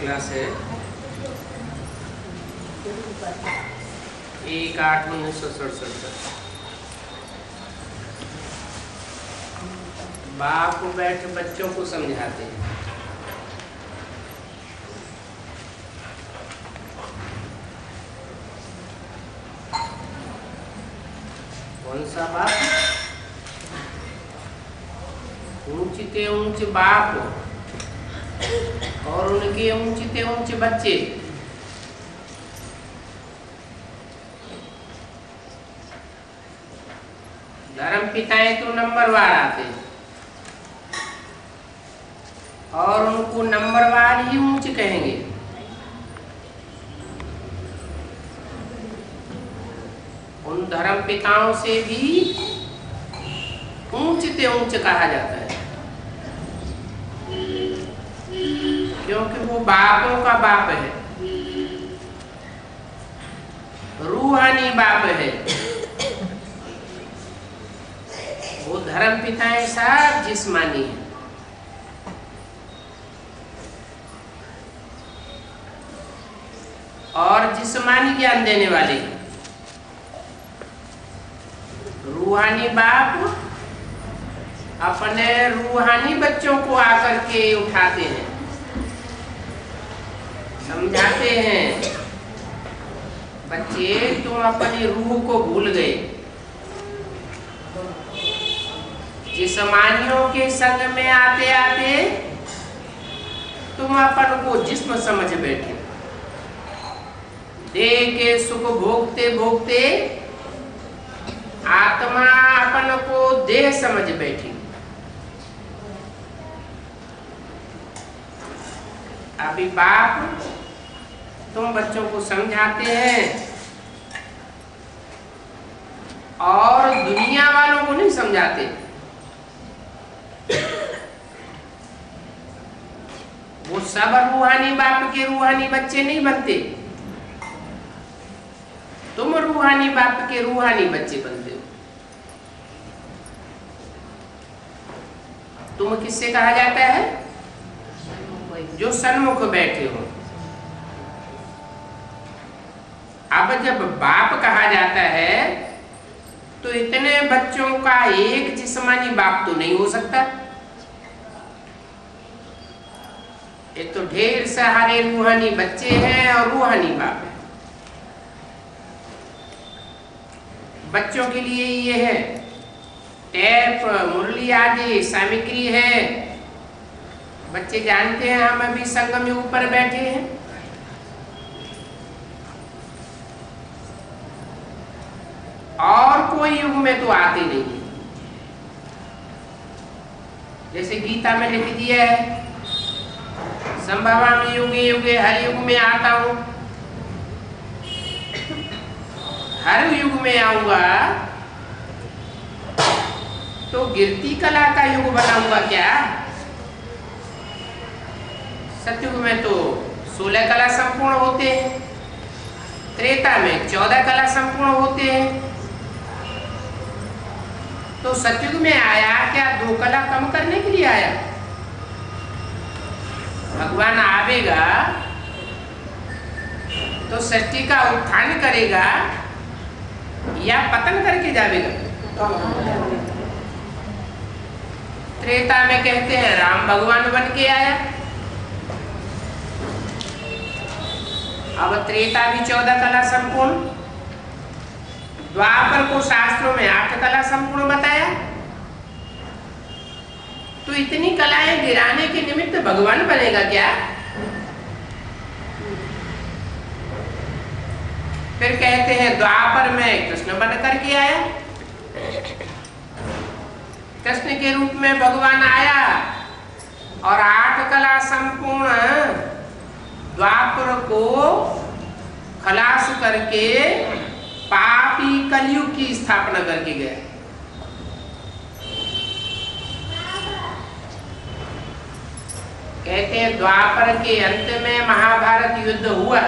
Class है 1/8/1967। बाप बैठ बच्चों को समझाते हैं। कौन सा बाप? ऊंचते ऊंच बाप और उनके ऊंचते ऊंच बच्चे। धर्म पिताएं तो नंबरवार आते हैं और उनको नंबरवार ही ऊंच कहेंगे। उन धर्म पिताओं से भी ऊंचते ऊंच कहा जाता है, क्योंकि वो बापों का बाप है, रूहानी बाप है। वो धर्म पिताएं सब जिस्मानी है। और जिस्मानी ज्ञान देने वाले हैं। रूहानी बाप अपने रूहानी बच्चों को आकर के उठाते हैं, समझाते हैं, बच्चे तुम अपनी रूह को भूल गए, जिस्मानियों के संग में आते आते तुम अपन को जिस्म समझ बैठे, देह के सुख भोगते भोगते आत्मा अपन को देह समझ बैठी। अभी बाप तुम बच्चों को समझाते हैं और दुनिया वालों को नहीं समझाते। वो सब रूहानी बाप के रूहानी बच्चे नहीं बनते, तुम रूहानी बाप के रूहानी बच्चे बनते हो। तुम किससे कहा जाता है? जो सन्मुख बैठे हो। अब जब बाप कहा जाता है तो इतने बच्चों का एक जिस्मानी बाप तो नहीं हो सकता। ये तो ढेर सारे रूहानी बच्चे हैं और रूहानी बाप है। बच्चों के लिए ये है, टेप मुरली आदि सामग्री है। बच्चे जानते हैं हम अभी संगम युग पर बैठे हैं। और कोई युग में तो आते नहीं। जैसे गीता में लिख दिया है, संभवामि युगे युगे हर युग में आता हूं। हर युग में आऊंगा तो गिरती कला का युग बनाऊंगा क्या? सतयुग में तो 16 कला संपूर्ण होते हैं, त्रेता में 14 कला संपूर्ण होते हैं। तो सतयुग में आया क्या 2 कला कम करने के लिए आया? भगवान आवेगा तो सृष्टि का उत्थान करेगा या पतन करके जावेगा? त्रेता में कहते हैं राम भगवान बन के आया। अब त्रेता भी 14 कला संपूर्ण, द्वापर को शास्त्रों में 8 कला संपूर्ण बताया। तो इतनी कलाएं गिराने के निमित्त भगवान बनेगा क्या? फिर कहते हैं द्वापर में कृष्ण बन करके आया। कृष्ण के रूप में भगवान आया और 8 कला संपूर्ण द्वापर को खलास करके पापी कलयुग की स्थापना करके गया। कहते हैं द्वापर के अंत में महाभारत युद्ध हुआ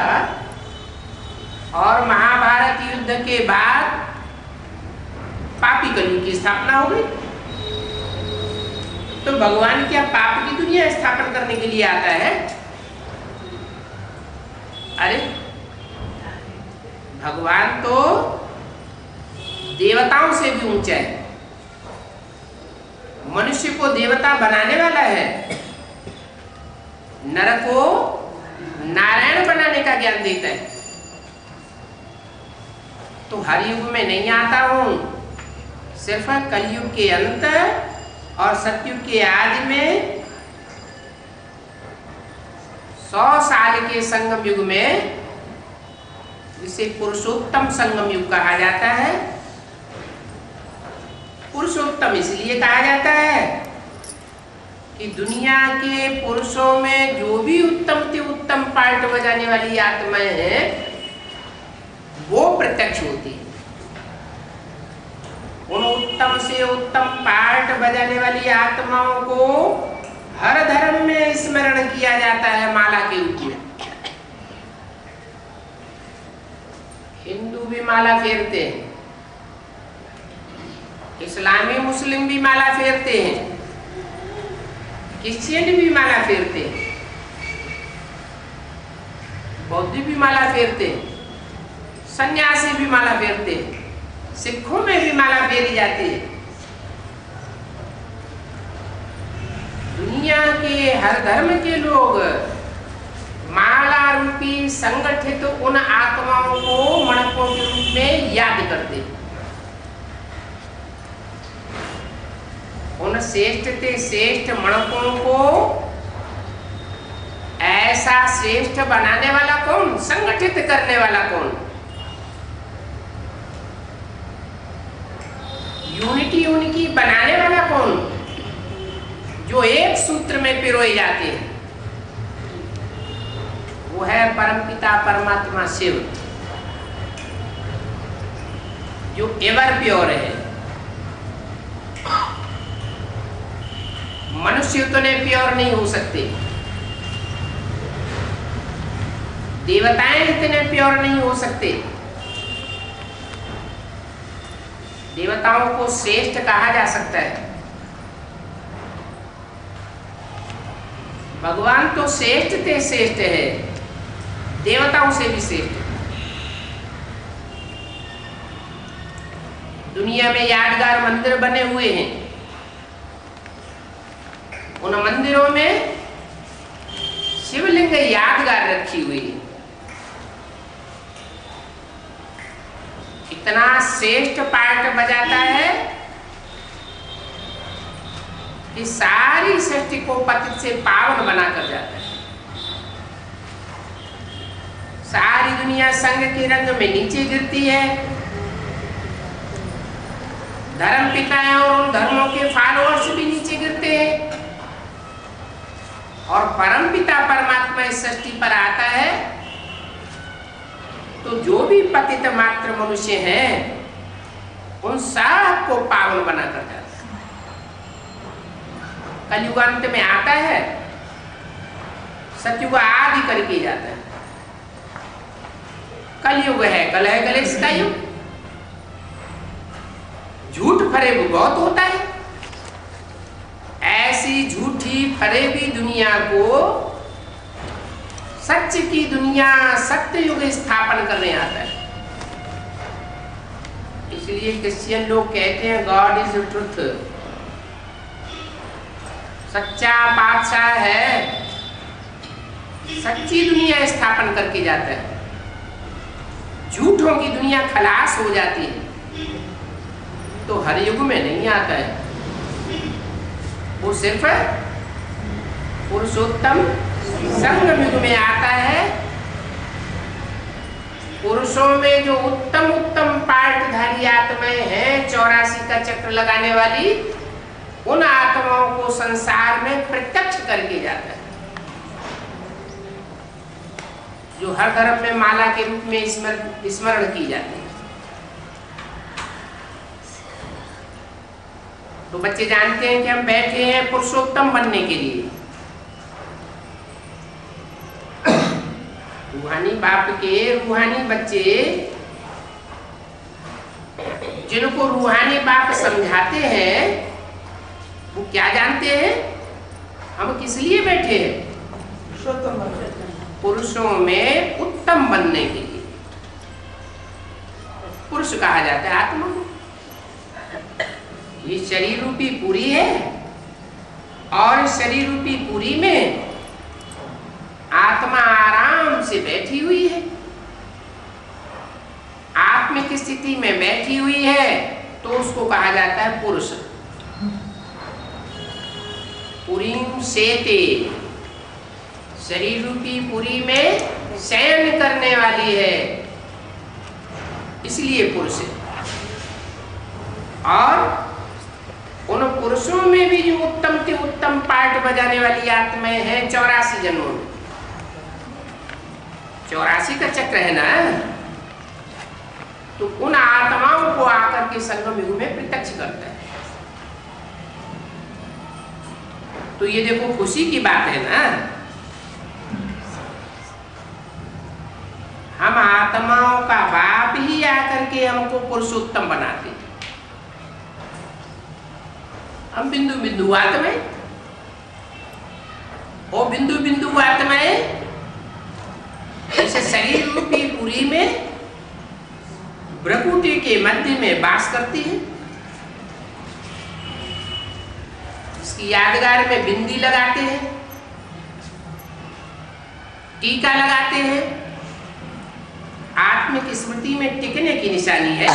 और महाभारत युद्ध के बाद पापी कलयुग की स्थापना हो गई। तो भगवान क्या पाप की दुनिया स्थापन करने के लिए आता है? अरे भगवान तो देवताओं से भी ऊंचा है, मनुष्य को देवता बनाने वाला है, नर को नारायण बनाने का ज्ञान देता है। तो हर युग में नहीं आता हूं, सिर्फ कलयुग के अंत और सतयुग के आदि में 100 साल के संगम युग में, जिसे पुरुषोत्तम संगम युग कहा जाता है। पुरुषोत्तम इसलिए कहा जाता है कि दुनिया के पुरुषों में जो भी उत्तम से उत्तम पार्ट बजाने वाली आत्माएं हैं वो प्रत्यक्ष होती है। उन उत्तम से उत्तम पार्ट बजाने वाली आत्माओं को हर धर्म में स्मरण किया जाता है माला के रूप में। हिंदू भी माला फेरते हैं, इस्लामी मुस्लिम भी माला फेरते हैं, क्रिश्चियन भी माला फेरते हैं, बौद्ध भी माला फेरते हैं, सन्यासी भी माला फेरते हैं, सिखों में भी माला फेरी जाती है। दुनिया के हर धर्म के लोग माला रूपी संगठित उन आत्माओं को मणकों के रूप में याद करते हैं। उन श्रेष्ठ से श्रेष्ठ मणकों को ऐसा श्रेष्ठ बनाने वाला कौन, संगठित करने वाला कौन, यूनिटी उनकी बनाने वाला कौन, जो एक सूत्र में पिरोए जाते हैं, वो है परमपिता परमात्मा शिव, जो एवर प्योर है। मनुष्य उतने प्योर नहीं हो सकते, देवताएं इतने प्योर नहीं हो सकते। देवताओं को श्रेष्ठ कहा जा सकता है, भगवान तो श्रेष्ठ से श्रेष्ठ है, देवताओं से भी श्रेष्ठ। दुनिया में यादगार मंदिर बने हुए हैं, उन मंदिरों में शिवलिंग यादगार रखी हुई है। इतना श्रेष्ठ पार्ट बजाता है कि सारी सृष्टि को पतित से पावन बना कर जाता है। सारी दुनिया संग के रंग में नीचे गिरती है। धर्म पिताएं और उन धर्मों के फॉलोअर्स भी नीचे गिरते हैं, और परम पिता परमात्मा इस सृष्टि पर आता है तो जो भी पतित मात्र मनुष्य हैं उन सबको पावन बना कर जाता है। कलयुग अंत में आता है, सतयुग आदि करके जाता है। कलयुग है कलह कलेश का युग, झूठ फरेब बहुत होता है। ऐसी झूठी फरेबी दुनिया को सच की दुनिया सत्य युग स्थापन करने आता है। इसलिए क्रिश्चियन लोग कहते हैं गॉड इज ट्रुथ, सच्चा बादशाह है, सच्ची दुनिया स्थापन करके जाता है। झूठों की दुनिया खलास हो जाती है, तो हर युग में नहीं आता है। वो सिर्फ पुरुषोत्तम संगम युग में आता है। पुरुषों में जो उत्तम उत्तम पार्टधारी आत्माएं हैं, 84 का चक्र लगाने वाली, उन आत्माओं को संसार में प्रत्यक्ष करके जाता है। जो हर धर्म में माला के रूप में स्मरण की जाती है। तो बच्चे जानते हैं कि हम बैठे हैं पुरुषोत्तम बनने के लिए। रूहानी बाप के रूहानी बच्चे, जिनको रूहानी बाप समझाते हैं, वो क्या जानते हैं हम किस लिए बैठे हैं? पुरुषों में उत्तम बनने के लिए पुरुष कहा जाता है आत्मा को। ये शरीर रूपी पूरी है और शरीर रूपी पूरी में आत्मा आराम से बैठी हुई है, आत्मिक स्थिति में बैठी हुई है, तो उसको कहा जाता है पुरुष। पुरीम सेते, शरीर रूपी पुरी में शयन करने वाली है, इसलिए पुरुष है। और उन पुरुषों में भी जो उत्तम से उत्तम पार्ट बजाने वाली आत्माएं हैं 84 जन्मों में। 84 का चक्र है ना, तो उन आत्माओं को आकर के संगम युग में प्रत्यक्ष करता है। तो ये देखो खुशी की बात है ना, हम आत्माओं का बाप ही आकर के हमको पुरुषोत्तम बनाते। हम बिंदु बिंदु आत्माएं, वो बिंदु बिंदु आत्माएं जैसे शरीर रूपी पुरी में भ्रकुटी के मध्य में वास करती है, इसकी यादगार में बिंदी लगाते हैं, टीका लगाते हैं, आत्मिक स्मृति में टिकने की निशानी है।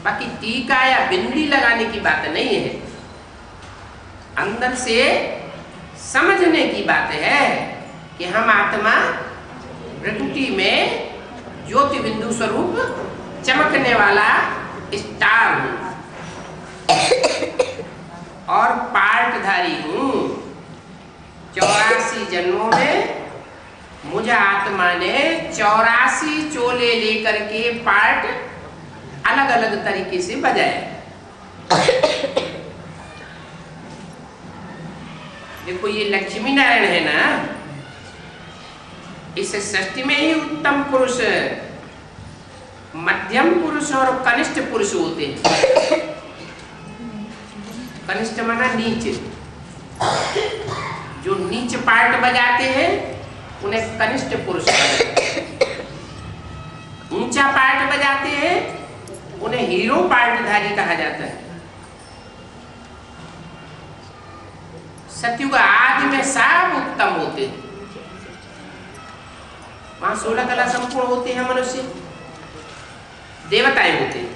बाकी टीका या बिंदी लगाने की बात नहीं है, अंदर से समझने की बात है कि हम आत्मा प्रकृति में ज्योति बिंदु स्वरूप चमकने वाला स्टार हूं और पार्टधारी हूं। 84 जन्मों में मुझे आत्मा ने 84 चोले लेकर के पार्ट अलग अलग तरीके से बजाया। देखो ये लक्ष्मी नारायण है ना, इस सृष्टि में ही उत्तम पुरुष, मध्यम पुरुष और कनिष्ठ पुरुष होते हैं। कनिष्ठ माना नीच, जो नीच पार्ट बजाते हैं उन्हें कनिष्ठ पुरुष कहते हैं। ऊंचा पार्ट बजाते हैं उन्हें हीरो पार्टधारी कहा जाता है। सतयुग आदि में सब उत्तम होते हैं, वहां 16 कला संपूर्ण होते हैं, मनुष्य देवताएं होते हैं।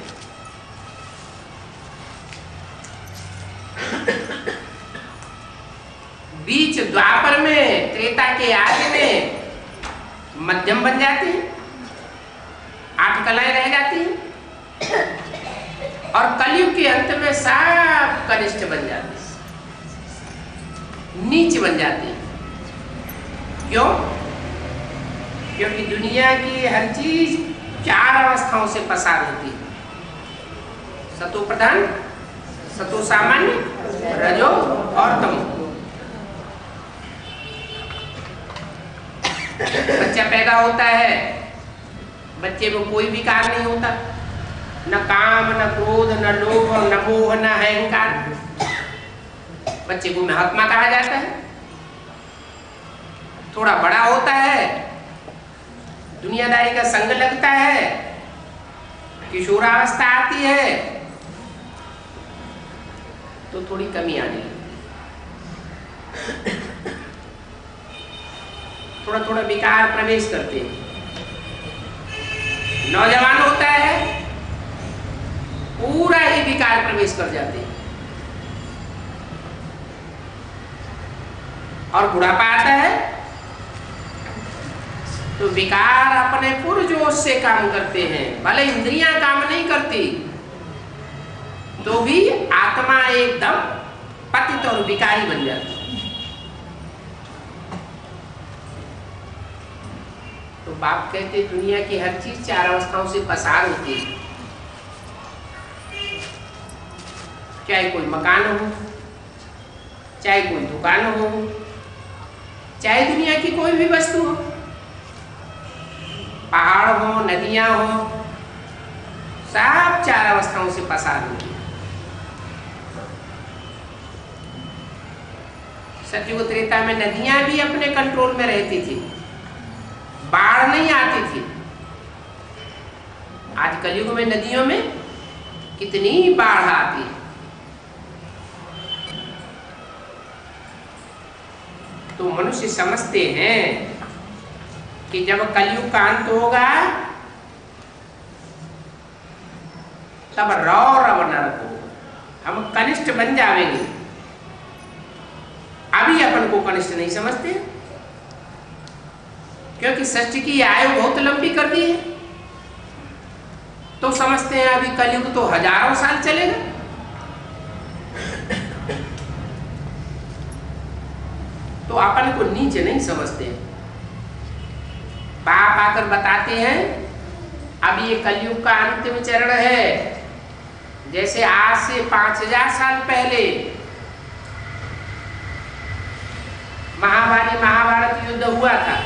बीच द्वापर में, त्रेता के आदि में मध्यम बन जाते हैं, 8 कलाएं रह जाती हैं, और कलयुग के अंत में सब कनिष्ठ बन जाते हैं, नीच बन जाते हैं। क्यों? क्योंकि दुनिया की हर चीज 4 अवस्थाओं से पसार होती है, सतो प्रधान, सतो सामान्य, रजो और तमो। बच्चा पैदा होता है, बच्चे को कोई विकार नहीं होता, न काम, न क्रोध, न लोभ, न मोह, न अहंकार। बच्चे को महात्मा कहा जाता है। थोड़ा बड़ा होता है, दुनियादारी का संग लगता है, किशोरावस्था आती है, तो थोड़ी कमी आने लगती, थोड़ा थोड़ा विकार प्रवेश करते हैं। नौजवान होता है, पूरा ही विकार प्रवेश कर जाते हैं, और बुढ़ापा आता है तो विकार अपने पुरजोश से काम करते हैं। भले इंद्रियां काम नहीं करती तो भी आत्मा एकदम पतित और विकारी बन जाती है। तो बाप कहते दुनिया की हर चीज 4 अवस्थाओं से पसार होती है। चाहे कोई मकान हो, चाहे कोई दुकान हो, चाहे दुनिया की कोई भी वस्तु हो, पहाड़ हो, नदियां हो, सब 4 अवस्थाओं से पसार होती है। सतयुग त्रेता में नदियां भी अपने कंट्रोल में रहती थी, बाढ़ नहीं आती थी। आज कलयुग में नदियों में कितनी बाढ़ आती है। तो मनुष्य समझते हैं कि जब कलयुग का अंत होगा तब रौ रव नरक होगा, हम कनिष्ठ बन जाएंगे। अभी अपन को कनिष्ठ नहीं समझते, क्योंकि सृष्टि की आयु बहुत लंबी कर दी है। तो समझते हैं अभी कलयुग तो हजारों साल चलेगा। तो अपन को नीचे नहीं समझते। बाप आकर बताते हैं अब ये कलयुग का अंतिम चरण है। जैसे आज से 5000 साल पहले महाभारत युद्ध हुआ था,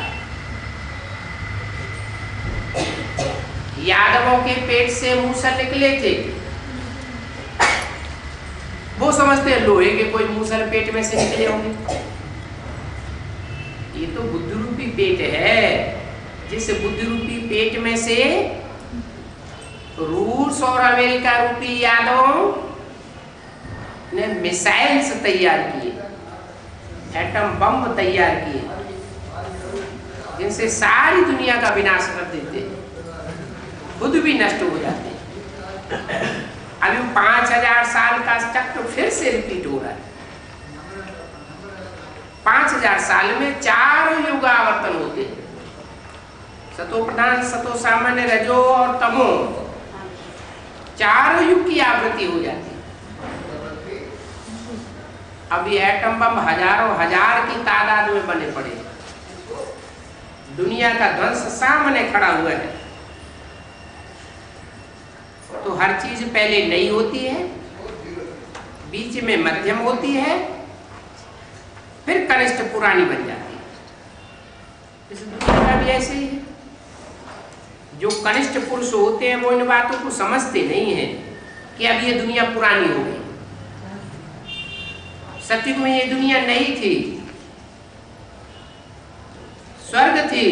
यादवों के पेट से मूसल निकले थे। वो समझते हैं लोहे के कोई मूसल पेट में से निकले होंगे। ये तो बुद्धि रूपी पेट है। जिस बुद्धि रूपी पेट में से रूस और अमेरिका रूपी यादवों ने मिसाइल्स तैयार किए, एटम बम तैयार किए, जिनसे सारी दुनिया का विनाश कर देते, खुद भी नष्ट हो जाते। अभी 5000 साल का चक्र फिर से रिपीट हो रहा है। 5000 साल में 4 युग आवर्तन होते हैं, सतो प्रधान, सतो सामान्य, रजो और तमो, 4 युग की आवृत्ति हो जाती है। अभी एटम बम हजारों हजार की तादाद में बने पड़े, दुनिया का ध्वंस सामने खड़ा हुआ है। तो हर चीज पहले नई होती है, बीच में मध्यम होती है, फिर कनिष्ठ पुरानी बन जाती है। इस दुनिया का भी ऐसे ही है। जो कनिष्ठ पुरुष होते हैं वो इन बातों को समझते नहीं है कि अब ये दुनिया पुरानी हो गई। सतयुग में ये दुनिया नहीं थी, स्वर्ग थी,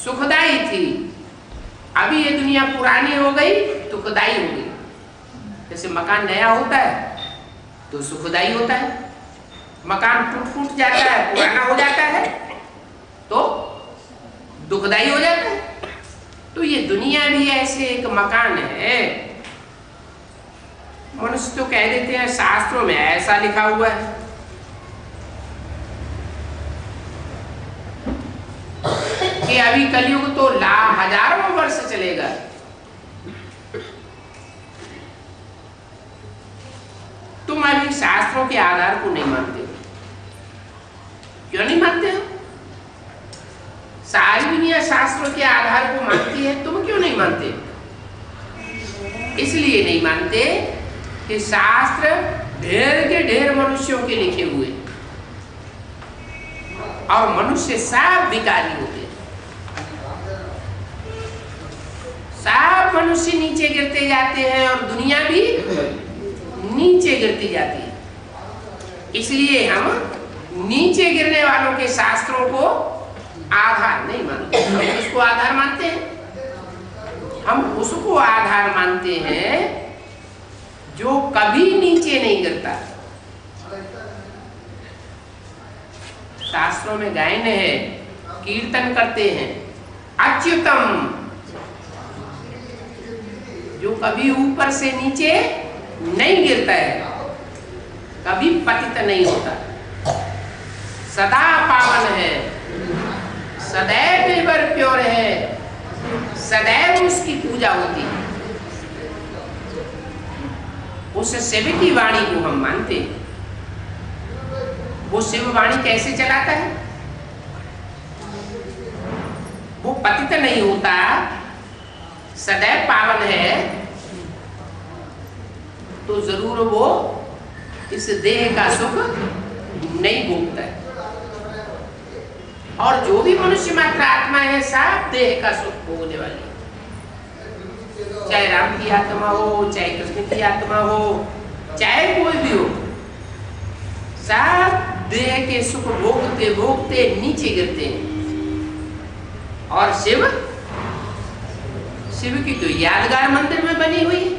सुखदाई थी। अभी ये दुनिया पुरानी हो गई, दुखदाई हो गई। जैसे मकान नया होता है तो सुखदाई होता है, मकान टूट जाता है, पुराना हो जाता है तो दुखदाई हो जाता है। तो ये दुनिया भी ऐसे एक मकान है। मनुष्य तो कह देते हैं शास्त्रों में ऐसा लिखा हुआ है, कि अभी कलयुग तो हजारों वर्ष चलेगा। तुम अभी शास्त्रों के आधार को नहीं मानते हो। क्यों नहीं मानते हो? सारी दुनिया शास्त्रों के आधार को मानती है, तुम क्यों नहीं मानते? इसलिए नहीं मानते कि शास्त्र ढेर के ढेर मनुष्यों के लिखे हुए, और मनुष्य सब विकारी होते, सब मनुष्य नीचे गिरते जाते हैं और दुनिया भी नीचे गिरती जाती है। इसलिए हम नीचे गिरने वालों के शास्त्रों को आधार नहीं मानते। हम उसको आधार मानते हैं, हम उसको आधार मानते हैं जो कभी नीचे नहीं गिरता। शास्त्रों में गायन है, कीर्तन करते हैं, अच्युतम, जो कभी ऊपर से नीचे नहीं गिरता है, कभी पतित नहीं होता, सदा पावन है, सदैव एवर प्योर है, सदैव उसकी पूजा होती है। उस शिव की वाणी को हम मानते हैं। वो शिव वाणी कैसे चलाता है? वो पतित नहीं होता, सदैव पावन है, तो जरूर वो इस देह का सुख नहीं भोगता है। और जो भी मनुष्य मात्र आत्मा है, सब देह का सुख भोगने वाली है। चाहे राम की आत्मा हो, चाहे कृष्ण की आत्मा हो, चाहे कोई भी हो, सब देह के सुख भोगते भोगते नीचे गिरते हैं। और शिव, शिव की तो यादगार मंदिर में बनी हुई है।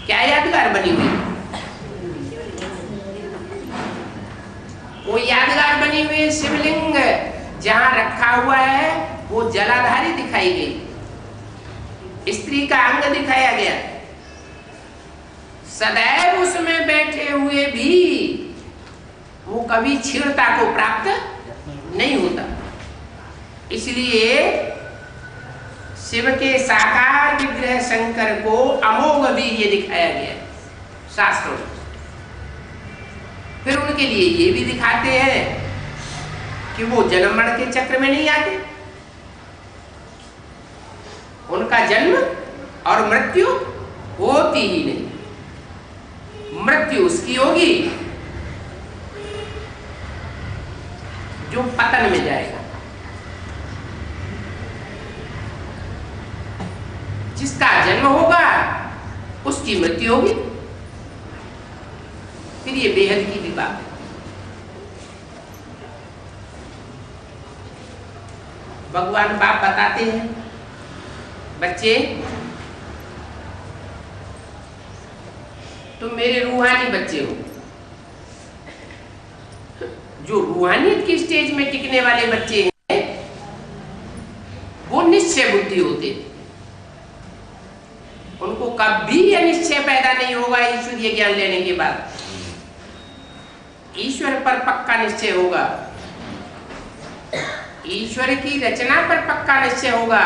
क्या यादगार बनी हुई? वो यादगार बनी हुई है शिवलिंग जहां रखा हुआ है वो जलाधारी दिखाई गई, स्त्री का अंग दिखाया गया। सदैव उसमें बैठे हुए भी वो कभी क्षीणता को प्राप्त नहीं होता। इसलिए शिव के साकार विग्रह शंकर को अमोघ वीर्य दिखाया गया शास्त्रों में। फिर उनके लिए ये भी दिखाते हैं कि वो जन्म मरण के चक्र में नहीं आते, उनका जन्म और मृत्यु होती ही नहीं। मृत्यु उसकी होगी जो पतन में जाएगा। जिसका जन्म होगा उसकी मृत्यु होगी। फिर ये बेहद की भी बात है। भगवान बाप बताते हैं, बच्चे तुम मेरे रूहानी बच्चे हो। जो रूहानियत की स्टेज में टिकने वाले बच्चे हैं वो निश्चय बुद्धि होते, उनको कभी अनिश्चय पैदा नहीं होगा। ईश्वरीय ज्ञान लेने के बाद ईश्वर पर पक्का निश्चय होगा, ईश्वर की रचना पर पक्का निश्चय होगा।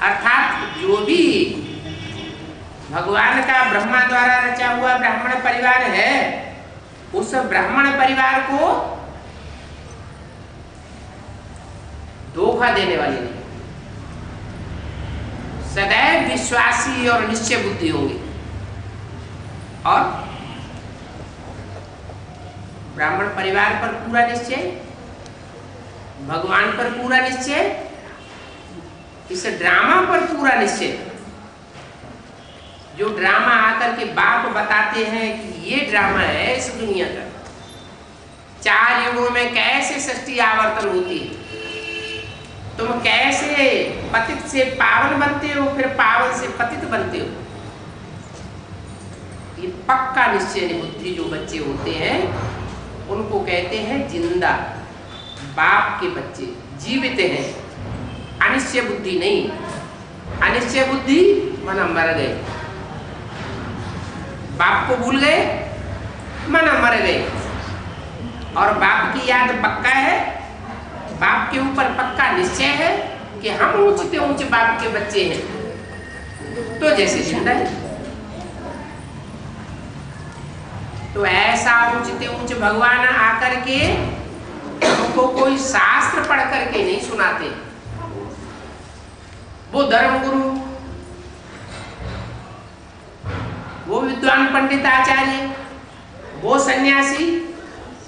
अर्थात जो भी भगवान का ब्रह्मा द्वारा रचा हुआ ब्राह्मण परिवार है, उस ब्राह्मण परिवार को धोखा देने वाले नहीं, सदैव विश्वासी और निश्चय बुद्धि होंगे। और ब्राह्मण परिवार पर पूरा निश्चय, भगवान पर पूरा निश्चय, इस ड्रामा पर पूरा निश्चय। जो ड्रामा आकर के बाप बताते हैं कि ये ड्रामा है इस दुनिया का, 4 युगों में कैसे सृष्टि आवर्तन होती है, तुम कैसे पतित से पावन बनते हो, फिर पावन से पतित बनते हो। ये पक्का निश्चय बुद्धि जो बच्चे होते हैं उनको कहते हैं जिंदा बाप के बच्चे, जीवित हैं। अनिश्चय बुद्धि नहीं, अनिश्चय बुद्धि माना मर गए, बाप को भूल गए माना मर गए। और बाप की याद पक्का है, बाप के ऊपर पक्का निश्चय है कि हम ऊंचे ऊंचे बाप के बच्चे हैं, तो जैसे जिंदा है। तो ऐसा ऊंचे ऊंचे भगवान आकर के हमको कोई शास्त्र पढ़ करके नहीं सुनाते। वो धर्म गुरु, वो विद्वान पंडित आचार्य, वो सन्यासी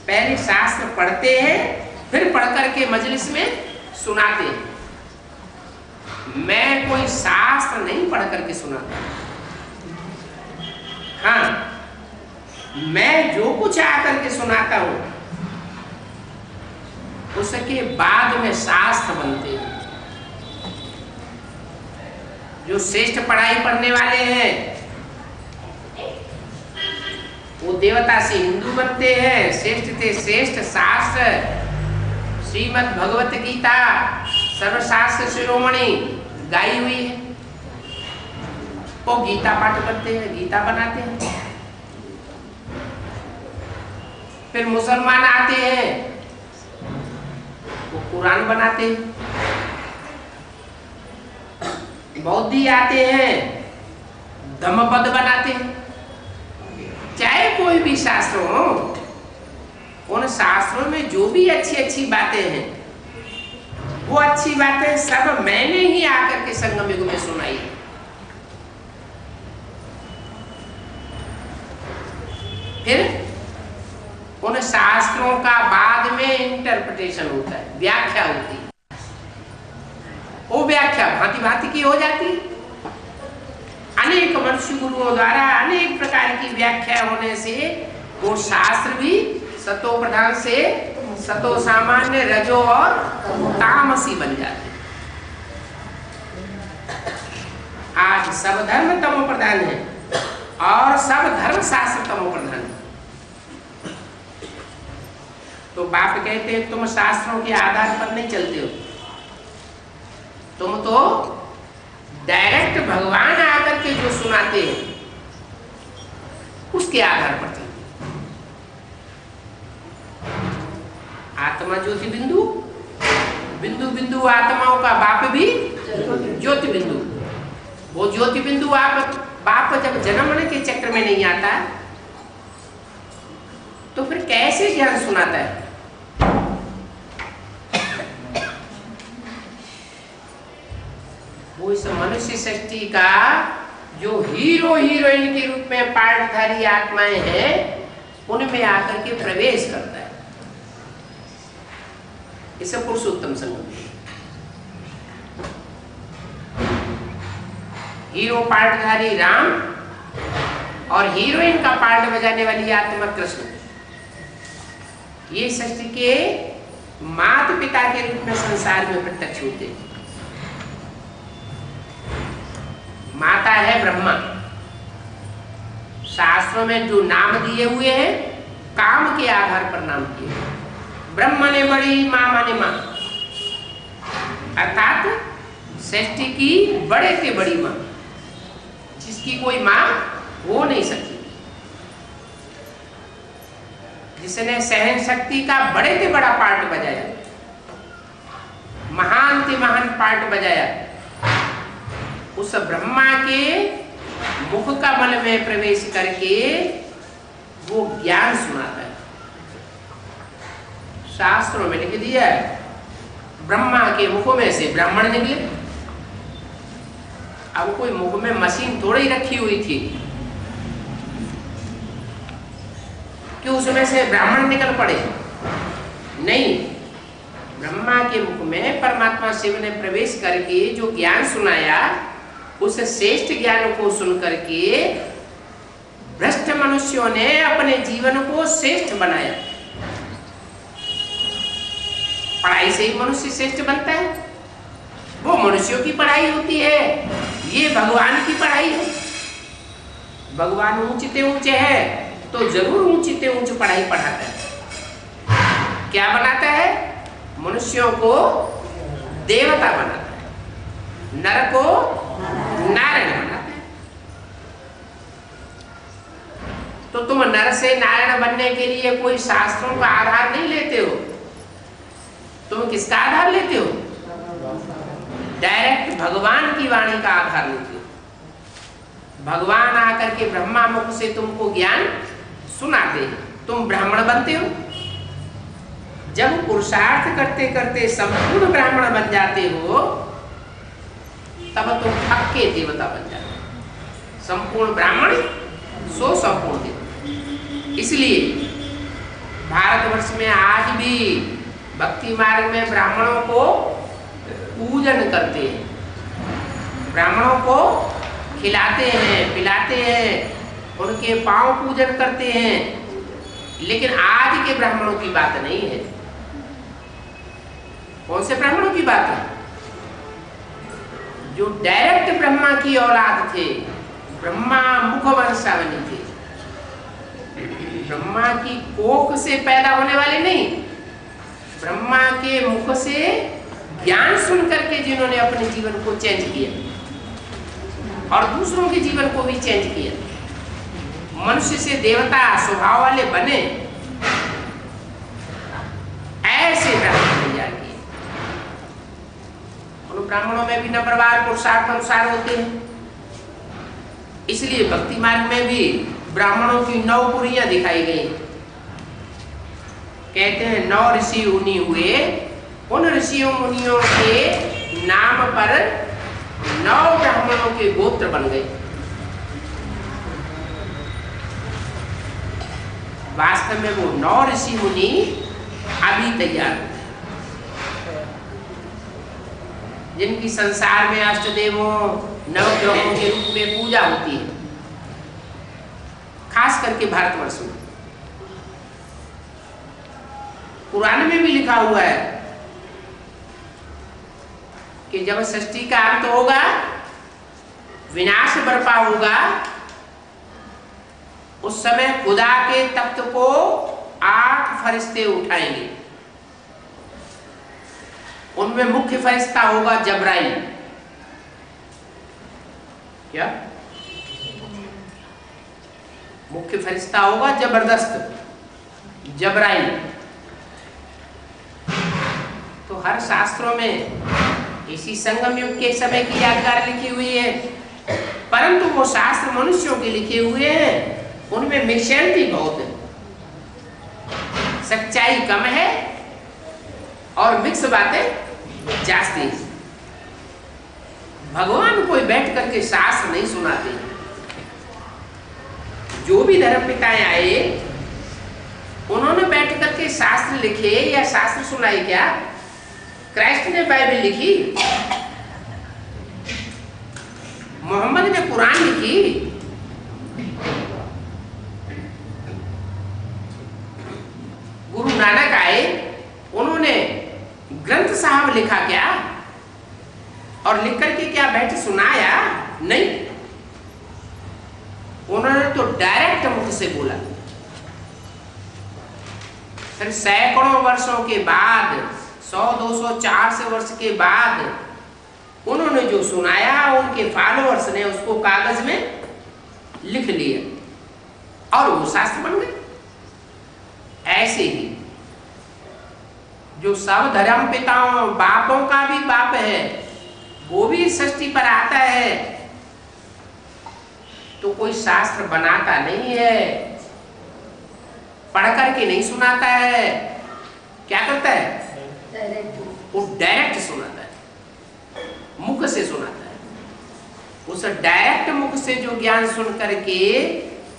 पहले शास्त्र पढ़ते हैं, फिर पढ़ करके मजलिस में सुनाते हैं। मैं कोई शास्त्र नहीं पढ़ करके सुनाता। हाँ, मैं जो कुछ आकर के सुनाता हूं उसके बाद में शास्त्र बनते हैं। जो श्रेष्ठ पढ़ाई पढ़ने वाले हैं वो देवता से हिंदू बनते हैं। श्रेष्ठ से श्रेष्ठ शास्त्र श्रीमद् भगवत गीता सर्वशास्त्र शिरोमणि गाई हुई है, वो गीता पाठ करते हैं, गीता बनाते हैं। फिर मुसलमान आते हैं, वो कुरान बनाते हैं। बौद्धी आते हैं, धम्मपद बनाते हैं। चाहे कोई भी शास्त्र हो, उन शास्त्रों में जो भी अच्छी अच्छी बातें हैं, वो अच्छी बातें सब मैंने ही आकर के संगम युग में सुनाई है। फिर उन शास्त्रों का बाद में इंटरप्रिटेशन होता है, व्याख्या होती है। वो व्याख्या भांति भांति की हो जाती है। अनेक मनुष्य गुरुओं द्वारा अनेक प्रकार की व्याख्या होने से वो शास्त्र भी सतो प्रधान से सतो सामान्य, रजो और तामसी बन जाते। आज सब धर्म तमो प्रधान है और सब धर्म शास्त्र तमो प्रधान है। तो बाप कहते हैं तुम शास्त्रों के आधार पर नहीं चलते हो, तुम तो डायरेक्ट भगवान आकर के जो सुनाते हैं उसके आधार पर चलते। आत्मा ज्योति बिंदु, बिंदु बिंदु आत्माओं का बाप भी ज्योति बिंदु। वो ज्योति बिंदु आप बाप जब जन्मने के चक्र में नहीं आता तो फिर कैसे ज्ञान सुनाता है? वो इस मनुष्य सृष्टि का जो हीरो हीरोइन के रूप में पार्टधारी आत्माएं हैं उनमें आकर के प्रवेश करता है। इसे पुरुषोत्तम संगम। हीरो पार्टधारी राम और हीरोइन का पार्ट बजाने वाली आत्मा कृष्ण, ये सृष्टि के माता पिता के रूप में संसार में प्रत्यक्ष होते हैं। माता है ब्रह्मा। शास्त्रों में जो नाम दिए हुए हैं काम के आधार पर नाम दिए। ब्रह्म ने बड़ी, मां माने मां, अर्थात सृष्टि की बड़े से बड़ी मां, जिसकी कोई मां हो नहीं सकती, जिसने सहन शक्ति का बड़े से बड़ा पार्ट बजाया, महान से महान पार्ट बजाया, उस ब्रह्मा के मुख कमल में प्रवेश करके वो ज्ञान सुनाता है। शास्त्रों में लिख दिया है ब्रह्मा के मुखों में से ब्राह्मण निकले। अब कोई मुख में मशीन थोड़ी रखी हुई थी कि उसमें से ब्राह्मण निकल पड़े, नहीं। ब्रह्मा के मुख में परमात्मा शिव ने प्रवेश करके जो ज्ञान सुनाया, उस श्रेष्ठ ज्ञान को सुन करके भ्रष्ट मनुष्यों ने अपने जीवन को श्रेष्ठ बनाया। पढ़ाई से ही मनुष्य श्रेष्ठ बनता है, वो मनुष्यों की पढ़ाई होती है, ये भगवान की पढ़ाई है। भगवान ऊंचे ऊंचे है तो जरूर ऊंची ऊंची पढ़ाई पढ़ाता है। क्या बनाता है? मनुष्यों को देवता बनाता है, नर को नारायण बनाता है। तो तुम नर से नारायण बनने के लिए कोई शास्त्रों का आधार नहीं लेते हो, तुम किसका आधार लेते हो? डायरेक्ट भगवान की वाणी का आधार लेते हो। भगवान आकर के ब्रह्मा मुख से तुमको ज्ञान सुनाते, तुम ब्राह्मण बनते हो। जब पुरुषार्थ करते करते संपूर्ण ब्राह्मण बन जाते हो तब तुम पक्के देवता बन जाते हो। संपूर्ण ब्राह्मण सो संपूर्ण देवता। इसलिए भारतवर्ष में आज भी भक्ति मार्ग में ब्राह्मणों को पूजन करते हैं, ब्राह्मणों को खिलाते हैं, पिलाते हैं, उनके पांव पूजन करते हैं। लेकिन आज के ब्राह्मणों की बात नहीं है। कौन से ब्राह्मणों की बात है? जो डायरेक्ट ब्रह्मा की औलाद थे, ब्रह्मा मुख वंशावली थे, ब्रह्मा की कोख से पैदा होने वाले नहीं, ब्रह्मा के मुख से ज्ञान सुन करके जिन्होंने अपने जीवन को चेंज किया और दूसरों के जीवन को भी चेंज किया, मनुष्य से देवता स्वभाव वाले बने, ऐसे ब्राह्मण तैयार किए। उन ब्राह्मणों में भी नंबरवार पुरुषार्थ अनुसार होते हैं। इसलिए भक्ति मार्ग में भी ब्राह्मणों की 9 पुरियां दिखाई गई। कहते हैं 9 ऋषि मुनि हुए, उन ऋषियों मुनियों के नाम पर 9 ब्राह्मणों के गोत्र बन गए। वास्तव में वो 9 ऋषि मुनि अभी तैयार होते, जिनकी संसार में अष्टदेवों नवग्रहों के रूप में पूजा होती है, खास करके भारतवर्ष में। कुरान में भी लिखा हुआ है कि जब सृष्टि का अंत होगा, विनाश बरपा होगा, उस समय खुदा के तख्त को 8 फरिश्ते उठाएंगे। उनमें मुख्य फरिश्ता होगा जब्राइल। क्या मुख्य फरिश्ता होगा? जबरदस्त जब्राइल। तो हर शास्त्रों में इसी संगम युग के समय की यादगार लिखी हुई है, परंतु वो शास्त्र मनुष्यों के लिखे हुए हैं, उनमें मिक्सचरिटी बहुत है, सच्चाई कम है और मिक्स बातें जास्ती। भगवान कोई बैठ करके शास्त्र नहीं सुनाते। जो भी धर्म पिताएं आए, उन्होंने बैठ करके शास्त्र लिखे या शास्त्र सुनाए क्या? क्राइस्ट ने बाइबल लिखी, मोहम्मद ने कुरान लिखी, गुरु नानक आए, उन्होंने ग्रंथ साहब लिखा क्या? और लिख करके क्या बैठ सुनाया? नहीं, उन्होंने तो डायरेक्ट मुख से बोला। फिर सैकड़ों वर्षों के बाद, 100, 200, 400 वर्ष के बाद उन्होंने जो सुनाया, उनके फॉलोअर्स ने उसको कागज में लिख लिया और वो शास्त्र बन गए। ऐसे ही जो सब धर्म पिताओं, बापों का भी बाप है, वो भी सृष्टि पर आता है तो कोई शास्त्र बनाता नहीं है, पढ़ करके नहीं सुनाता है। क्या करता है? वो डायरेक्ट सुनाता है, मुख से सुनाता है। उस डायरेक्ट मुख से जो ज्ञान सुन करके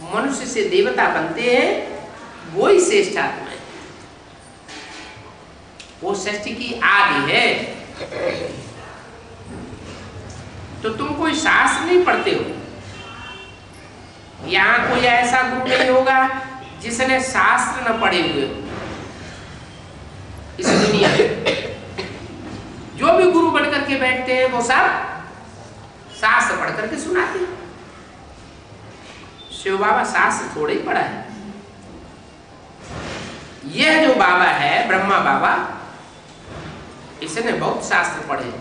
मनुष्य से देवता बनते हैं, वो ही श्रेष्ठ आत्मा है। वो सृष्टि की आदि है। तो तुम कोई शास्त्र नहीं पढ़ते हो। यहाँ कोई ऐसा गुरु नहीं होगा जिसने शास्त्र न पढ़े हुए हो इस दुनिया में। जो भी गुरु बन करके बैठते हैं वो सब शास्त्र पढ़ करके सुनाते हैं। शिव बाबा शास्त्र थोड़े ही पढ़ा है। यह जो बाबा है, ब्रह्मा बाबा, इसने बहुत शास्त्र पढ़े।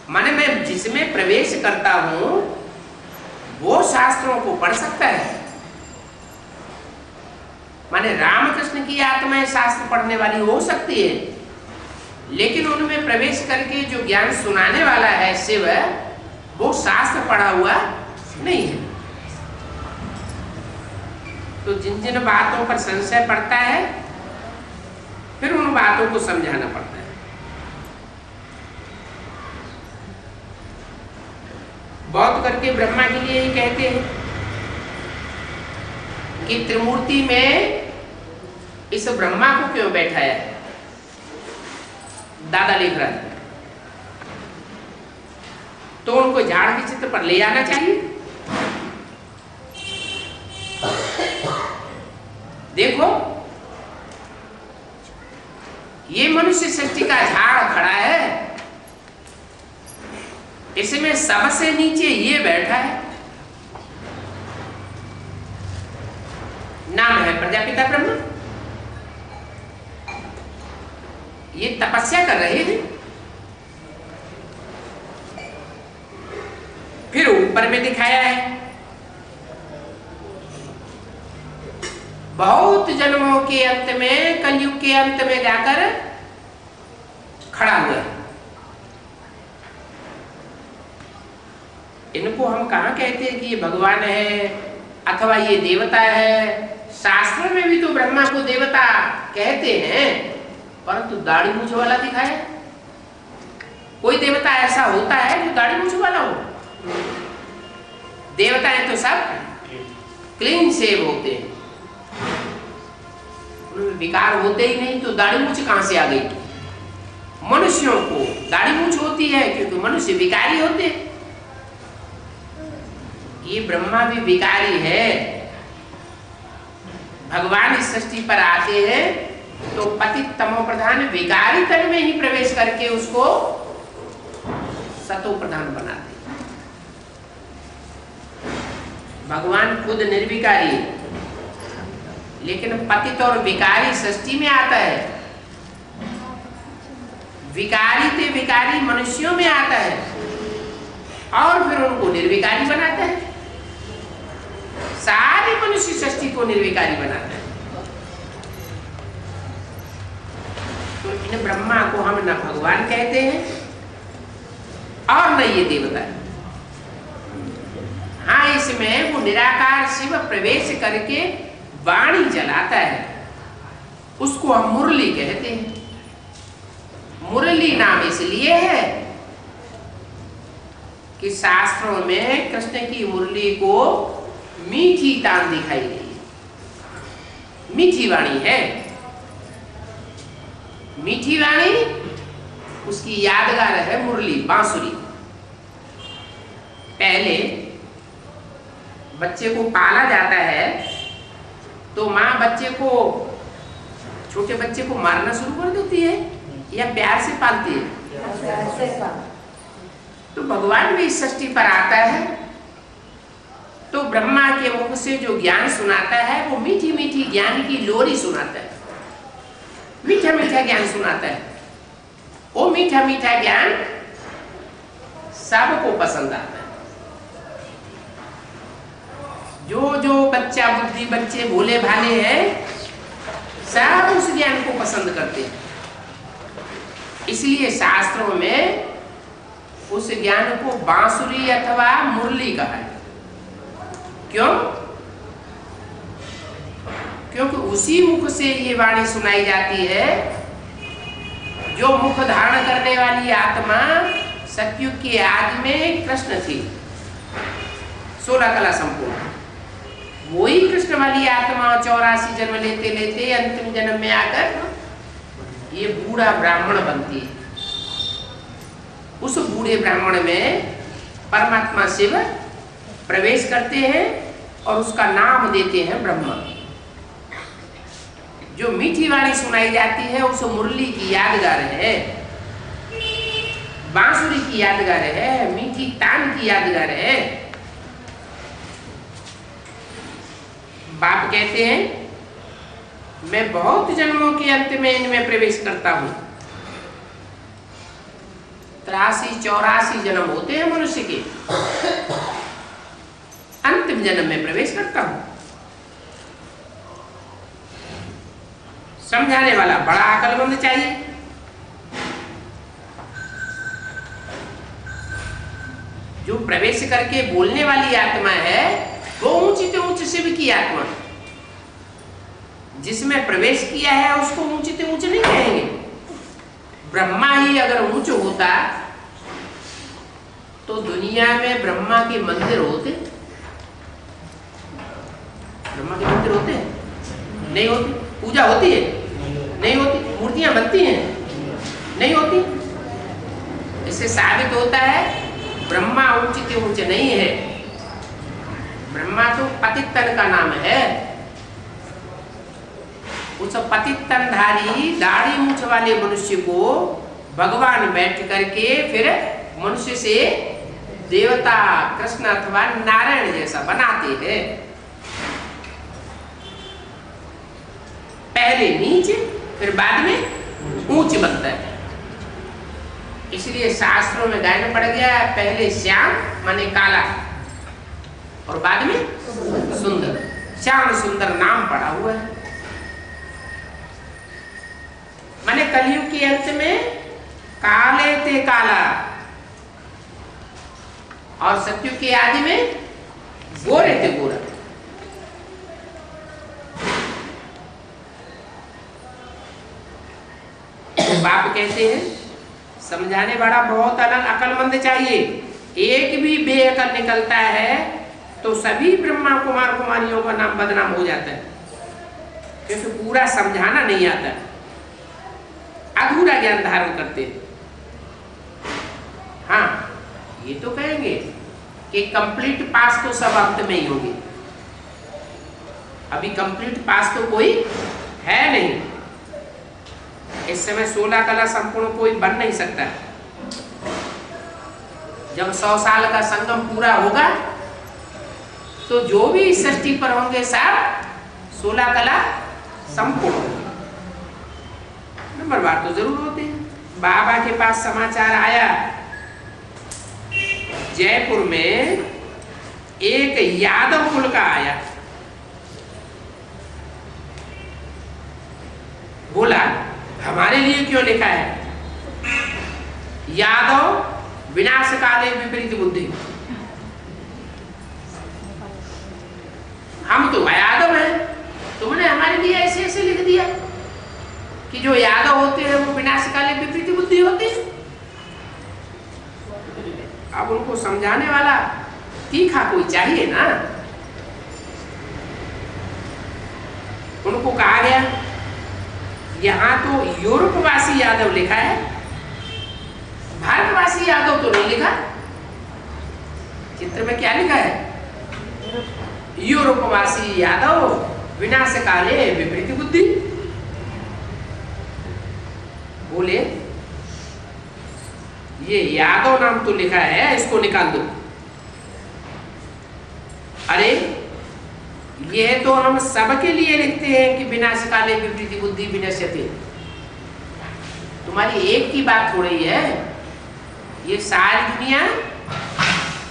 माने मैं जिसमें प्रवेश करता हूं वो शास्त्रों को पढ़ सकता है। माने रामकृष्ण की आत्माएं शास्त्र पढ़ने वाली हो सकती है, लेकिन उनमें प्रवेश करके जो ज्ञान सुनाने वाला है शिव, वो शास्त्र पढ़ा हुआ नहीं है। तो जिन जिन बातों पर संशय पड़ता है, फिर उन बातों को समझाना पड़ता है। बौद्ध करके ब्रह्मा के लिए ही कहते हैं कि त्रिमूर्ति में इस ब्रह्मा को क्यों बैठाया है। दादा लिख रहा है तो उनको झाड़ के चित्र पर ले आना चाहिए। देखो, ये मनुष्य सृष्टि का झाड़ खड़ा है, इसमें सबसे नीचे ये बैठा है, नाम है प्रजापिता ब्रह्मा। ये तपस्या कर रहे हैं। फिर ऊपर में दिखाया है बहुत जन्मों के अंत में, कलयुग के अंत में जाकर खड़ा हुआ है। इनको हम कहाँ कहते हैं कि ये भगवान है अथवा ये देवता है। शास्त्रों में भी तो ब्रह्मा को देवता कहते हैं, परंतु दाढ़ी मूछ वाला दिखाया। कोई देवता ऐसा होता है जो दाढ़ी मूछ वाला हो? देवताएं तो सब क्लीन शेव होते हैं, उनमें विकार होते ही नहीं, तो दाढ़ी मूछ कहां से आ गई? मनुष्यों को दाढ़ी मूछ होती है क्योंकि मनुष्य विकारी होते हैं। ये ब्रह्मा भी विकारी है। भगवान इस सृष्टि पर आते हैं तो पतित तमो प्रधान विकारी तन में ही प्रवेश करके उसको सतो प्रधान बनाते। भगवान खुद निर्विकारी है, लेकिन पतित और विकारी सृष्टि में आता है। विकारी ते विकारी मनुष्यों में आता है और फिर उनको निर्विकारी बनाता है। सारी मनुष्य सृष्टि को निर्विकारी बनाता है। तो इन ब्रह्मा को हम न भगवान कहते हैं और न ये देवता। हाँ, इसमें वो निराकार शिव प्रवेश करके वाणी जलाता है, उसको हम मुरली कहते हैं। मुरली नाम इसलिए है कि शास्त्रों में कृष्ण की मुरली को मीठी तान दिखाई गई है, मीठी वाणी है। मीठी वाणी उसकी यादगार है मुरली, बांसुरी। पहले बच्चे को पाला जाता है तो माँ बच्चे को, छोटे बच्चे को मारना शुरू कर देती है या प्यार से पालती है? तो भगवान भी इस सृष्टि पर आता है तो ब्रह्मा के मुख से जो ज्ञान सुनाता है वो मीठी मीठी ज्ञान की लोरी सुनाता है, मीठा मीठा ज्ञान सुनाता है। वो मीठा मीठा ज्ञान सबको पसंद आता है। जो जो बच्चा बुद्धि बच्चे भोले भाले हैं सब उस ज्ञान को पसंद करते हैं। इसलिए शास्त्रों में उस ज्ञान को बांसुरी अथवा मुरली कहा है। क्यों? क्योंकि उसी मुख से ये वाणी सुनाई जाती है जो मुख धारण करने वाली आत्मा सतयुग के आदि में कृष्ण थी, 16 कला संपूर्ण। वही कृष्ण वाली आत्मा 84 जन्म लेते लेते अंतिम जन्म में आकर ये बूढ़ा ब्राह्मण बनती है। उस बूढ़े ब्राह्मण में परमात्मा शिव प्रवेश करते हैं और उसका नाम देते हैं ब्रह्मा। जो मीठी वाणी सुनाई जाती है उस मुरली की यादगार है, बांसुरी की यादगार है, मीठी तान की यादगार है। बाप कहते हैं मैं बहुत जन्मों के अंत में इनमें प्रवेश करता हूं। 83-84 जन्म होते हैं मनुष्य के, अंतिम जन्म में प्रवेश करता हूं। समझाने वाला बड़ा अकलमंद चाहिए। जो प्रवेश करके बोलने वाली आत्मा है वो ऊंची से ऊंच शिव की आत्मा। जिसमें प्रवेश किया है उसको ऊंचे से ऊंच नहीं कहेंगे। ब्रह्मा ही अगर ऊंच होता तो दुनिया में ब्रह्मा के मंदिर होते? ब्रह्मा के मंदिर होते? नहीं होते। पूजा होती है? नहीं होती। मूर्तियां बनती हैं? नहीं होती। इससे साबित होता है ब्रह्मा ऊंचे से ऊंचे नहीं है। ब्रह्मा तो पतित तन का नाम है। उस पतित तनधारी दाढ़ी मूछ वाले मनुष्य को भगवान बैठ करके फिर मनुष्य से देवता कृष्ण अथवा नारायण जैसा बनाते हैं। पहले नीचे फिर बाद में ऊंच बनता है। इसलिए शास्त्रों में गायन पड़ गया पहले श्याम माने काला और बाद में सुंदर। श्याम सुंदर नाम पड़ा हुआ है। माने कलयुग के अंत में काले ते काला और सतयुग के आदि में गोरे थे गोरा। तो बाप कहते हैं समझाने वाला बहुत अकलमंद चाहिए। एक भी बेअकल निकलता है तो सभी ब्रह्मा कुमार कुमारियों का नाम बदनाम हो जाता है, क्योंकि पूरा समझाना नहीं आता, अधूरा ज्ञान धारण करते हैं। हाँ, ये तो कहेंगे कि कंप्लीट पास तो सब अंत में ही होंगे। अभी कंप्लीट पास तो कोई है नहीं। इस समय 16 कला संपूर्ण कोई बन नहीं सकता। जब 100 साल का संगम पूरा होगा तो जो भी इस सृष्टि पर होंगे सब 16 कला संपूर्ण होंगे। नंबर बार तो जरूर होते हैं। बाबा के पास समाचार आया, जयपुर में एक यादव कुल का आया, बोला हमारे लिए क्यों लिखा है, यादव विनाश काले विपरीत बुद्धि। हम तो यादव हैं, तुमने हमारे लिए ऐसे ऐसे लिख दिया कि जो यादव होते हैं वो विनाश काले विपरीत बुद्धि होते हैं। अब उनको समझाने वाला तीखा कोई चाहिए ना। उनको कहा गया यहाँ तो यूरोपवासी यादव लिखा है, भारतवासी यादव तो नहीं लिखा। चित्र में क्या लिखा है, यूरोपवासी यादव विनाश काले विपरीत बुद्धि। बोले ये यादव नाम तो लिखा है, इसको निकाल दो। अरे ये तो हम सबके लिए लिखते हैं कि विनाश काले विपरीत बुद्धि विनश्यते। तुम्हारी एक की बात हो रही है, ये सारी दुनिया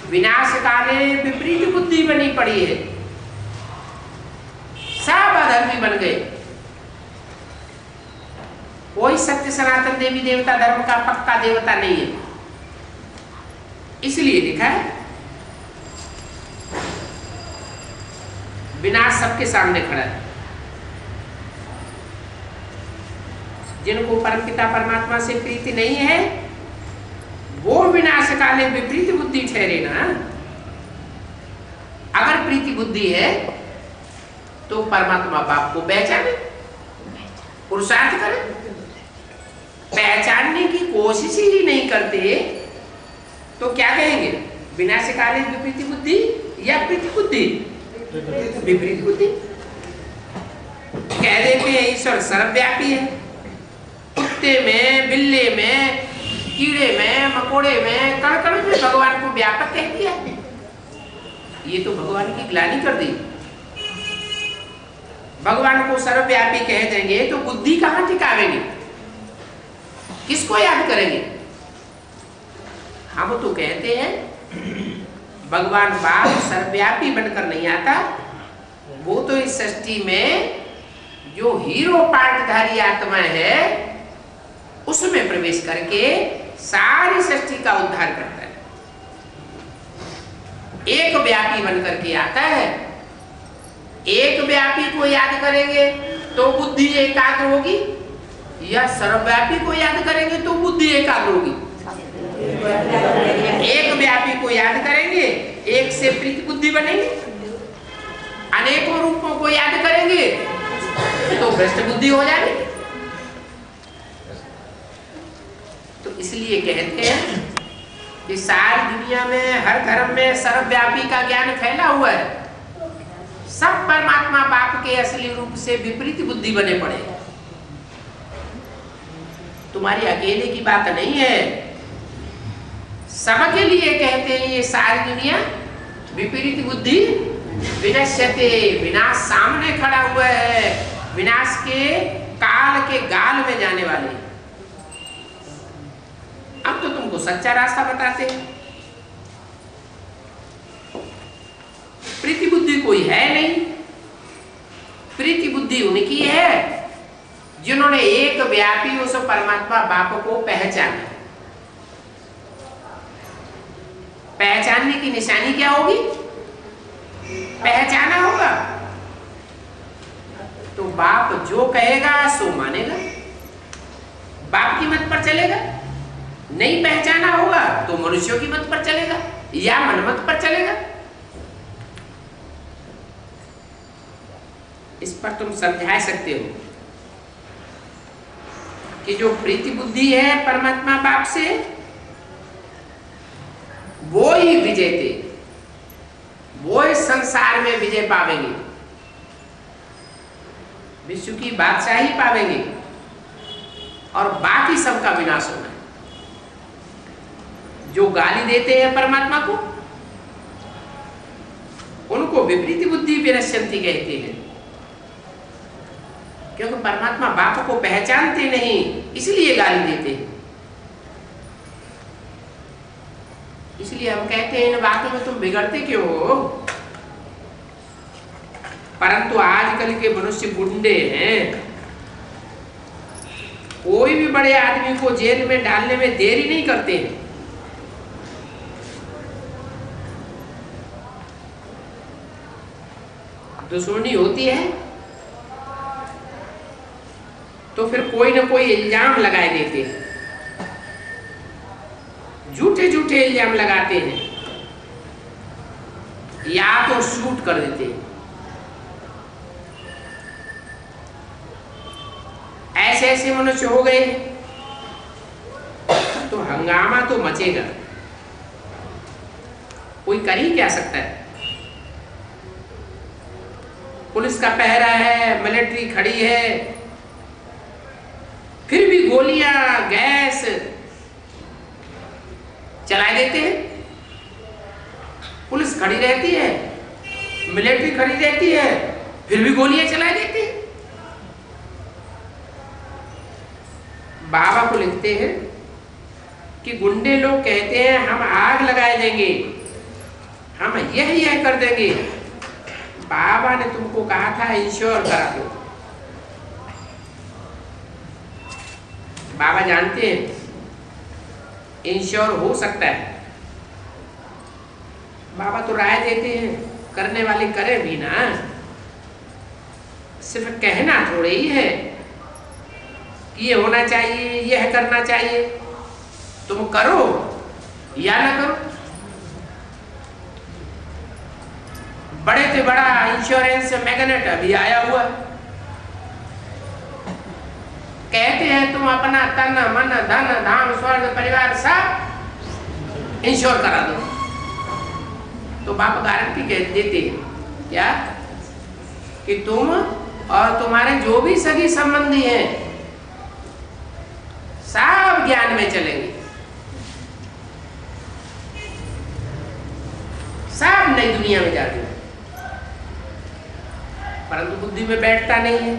विनाश काले विपरीत बुद्धि बनी पड़ी है। सब अधर्मी बन गए। कोई सत्य सनातन देवी देवता धर्म का पक्का देवता नहीं है, इसलिए लिखा है। विनाश सबके सामने खड़ा है। जिनको परमपिता परमात्मा से प्रीति नहीं है वो विनाश काले विपरीत बुद्धि ठहरे ना। अगर प्रीति बुद्धि है तो परमात्मा बाप को पहचाने, पुरुषार्थ करे। पहचानने की कोशिश ही नहीं करते तो क्या कहेंगे, विनाश काले विपरीत बुद्धि या प्रीति बुद्धि, विपरीत बुद्धि। कह देते हैं ईश्वर सर्वव्यापी है, कुत्ते में, बिल्ले में, कीड़े में, मकोड़े में, कण कण में भगवान को व्यापक कह दिया। ये तो भगवान की ग्लानि कर दी। भगवान को सर्वव्यापी कह देंगे तो बुद्धि कहाँ टिकावेंगे, किसको याद करेंगे। हम तो कहते हैं भगवान बाप सर्वव्यापी बनकर नहीं आता, वो तो इस सृष्टि में जो हीरो पार्टधारी आत्मा है उसमें प्रवेश करके सारी सृष्टि का उद्धार करता है। एक व्यापी बनकर के आता है। एक व्यापी को याद करेंगे तो बुद्धि एकाग्र होगी, या सर्वव्यापी को याद करेंगे तो बुद्धि एकाग्र होगी। एक व्यापी को याद करेंगे, एक से प्रीति बुद्धि बनेगी। अनेकों रूपों को याद करेंगे तो भ्रष्ट बुद्धि हो जाएगी। तो इसलिए कहते हैं कि सारी दुनिया में हर धर्म में सर्वव्यापी का ज्ञान फैला हुआ है। सब परमात्मा बाप के असली रूप से विपरीत बुद्धि बने पड़े। तुम्हारी अकेले की बात नहीं है, सबके लिए कहते हैं ये सारी दुनिया विपरीत बुद्धि विनश्यते। विनाश सामने खड़ा हुआ है, विनाश के काल के गाल में जाने वाले। अब तो तुमको सच्चा रास्ता बताते हैं। प्रीति बुद्धि कोई है नहीं, प्रीति बुद्धि उनकी है जिन्होंने एक व्यापी उस परमात्मा बाप को पहचाना। पहचानने की निशानी क्या होगी, पहचाना होगा तो बाप जो कहेगा सो मानेगा, बाप की मत पर चलेगा। नहीं पहचाना होगा तो मनुष्यों की मत पर चलेगा या मनमत पर चलेगा। इस पर तुम समझा सकते हो कि जो प्रीति बुद्धि है परमात्मा बाप से, वो ही विजय थे, वो इस संसार में विजय पावेंगे, विश्व की बादशाही पावेंगे। और बाकी सबका विनाश होना है। जो गाली देते हैं परमात्मा को, उनको विपरीत बुद्धि विनश्यन्ति कहते हैं, क्योंकि परमात्मा बाप को पहचानते नहीं, इसलिए गाली देते हैं। इसलिए हम कहते हैं इन बातों में तुम बिगड़ते क्यों हो। परंतु आजकल के मनुष्य गुंडे हैं, कोई भी बड़े आदमी को जेल में डालने में देरी नहीं करते हैं। दुश्मनी होती है तो फिर कोई ना कोई इल्जाम लगाए देते हैं, झूठे झूठे इल्जाम लगाते हैं, या तो शूट कर देते हैं। ऐसे ऐसे मनुष्य हो गए तो हंगामा तो मचेगा। कोई कर ही क्या सकता है। पुलिस का पहरा है, मिलिट्री खड़ी है, फिर भी गोलियां गैस चला देते हैं। पुलिस खड़ी रहती है, मिलिट्री खड़ी रहती है, फिर भी गोलियां चला देते हैं। बाबा को लिखते हैं कि गुंडे लोग कहते हैं हम आग लगाए देंगे, हम यह कर देंगे। बाबा ने तुमको कहा था इंश्योर करा दो। बाबा जानते हैं इंश्योर हो सकता है। बाबा तो राय देते हैं, करने वाले करें भी ना, सिर्फ कहना थोड़े ही है कि ये होना चाहिए, यह करना चाहिए। तुम करो या ना करो। बड़े से बड़ा इंश्योरेंस मैग्नेट अभी आया हुआ, कहते हैं तुम अपना तन मन धन धाम स्वर्ग परिवार सब इंश्योर करा दो। तो बाप गारंटी कह देते हैं क्या कि तुम और तुम्हारे जो भी सगी संबंधी हैं सब ज्ञान में चलेंगे, सब नई दुनिया में जाते हैं। परंतु बुद्धि में बैठता नहीं है।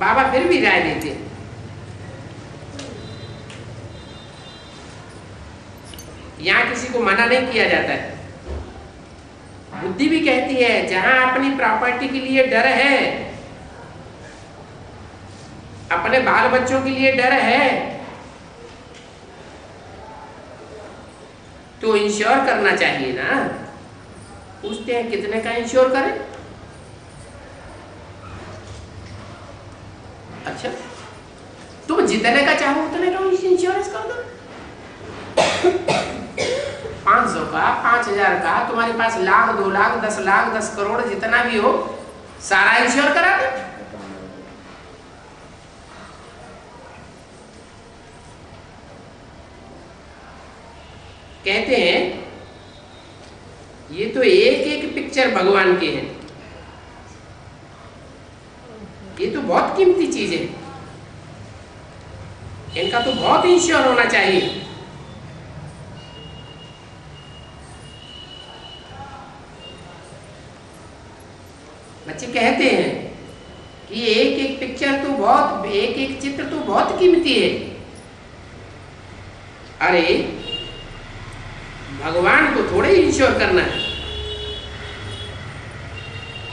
बाबा फिर भी राय देते हैं। यहां किसी को मना नहीं किया जाता है। बुद्धि भी कहती है जहां अपनी प्रॉपर्टी के लिए डर है, अपने बाल बच्चों के लिए डर है, तो इंश्योर करना चाहिए ना। पूछते हैं कितने का इंश्योर करें। अच्छा, तुम जितने का चाहो उतने का इंश्योरेंस कर दो। 500 का, 5000 का, तुम्हारे पास लाख, 2 लाख, 10 लाख, 10 करोड़ जितना भी हो, सारा इंश्योर करा दो। कहते हैं ये तो एक एक पिक्चर भगवान के हैं, ये तो बहुत कीमती चीज है, इनका तो बहुत इंश्योर होना चाहिए। बच्चे कहते हैं कि एक एक पिक्चर तो बहुत, एक एक चित्र तो बहुत कीमती है। अरे भगवान को थोड़े इंश्योर करना है।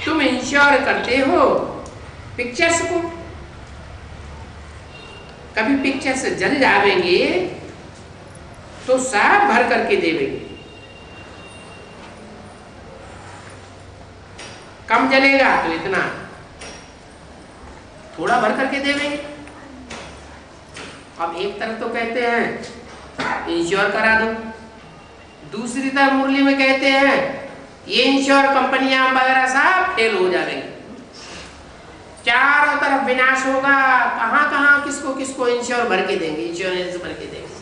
तुम इंश्योर करते हो पिक्चर्स को, कभी पिक्चर्स जल जाएंगे तो सब भर करके देवेंगे। कम जलेगा तो इतना, थोड़ा भर करके देवेंगे। अब एक तरफ तो कहते हैं इंश्योर करा दो, दूसरी तरफ मुरली में कहते हैं ये इंश्योर कंपनियां वगैरह सब फेल हो जाएंगी, चारों तरफ विनाश होगा। कहां कहां किसको किसको इंश्योर भर के देंगे, इंश्योरेंस भर के देंगे।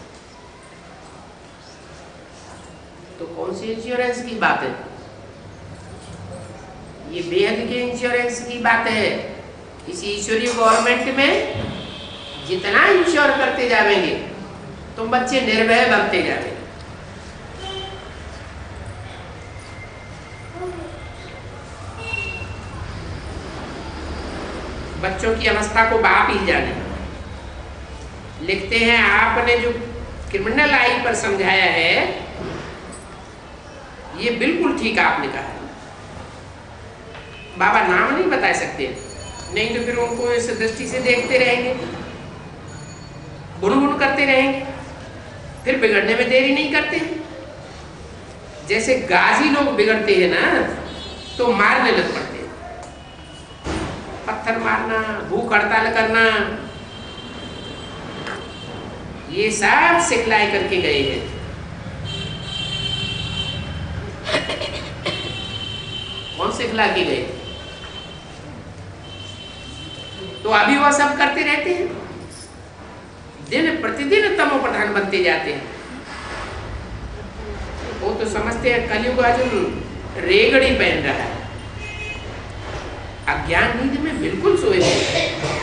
तो कौन सी इंश्योरेंस की बात है? ये बेहद के इंश्योरेंस की बात है इस ईश्वरीय गवर्नमेंट में जितना इंश्योर करते जाएंगे तुम बच्चे निर्भय बनते जाएंगे। बच्चों की अवस्था को बाप ही जाने। लिखते हैं आपने जो क्रिमिनल आई पर समझाया है ये बिल्कुल ठीक आपने कहा है। बाबा नाम नहीं बता सकते, नहीं तो फिर उनको इस दृष्टि से देखते रहेंगे, गुनगुन करते रहेंगे, फिर बिगड़ने में देरी नहीं करते। जैसे गाजी लोग बिगड़ते हैं ना तो मारने लग पड़ते हैं, पत्थर मारना, भूख हड़ताल करना, ये सब सिखलाई करके गए हैं। कौन सिखला के गए? तो अभी वह सब करते रहते हैं, दिन प्रतिदिन तमो प्रधान बनते जाते हैं। वो तो समझते हैं कलयुग अर्जुन रेगड़ी पहन रहा है, अज्ञान नींद में बिल्कुल सोए हैं।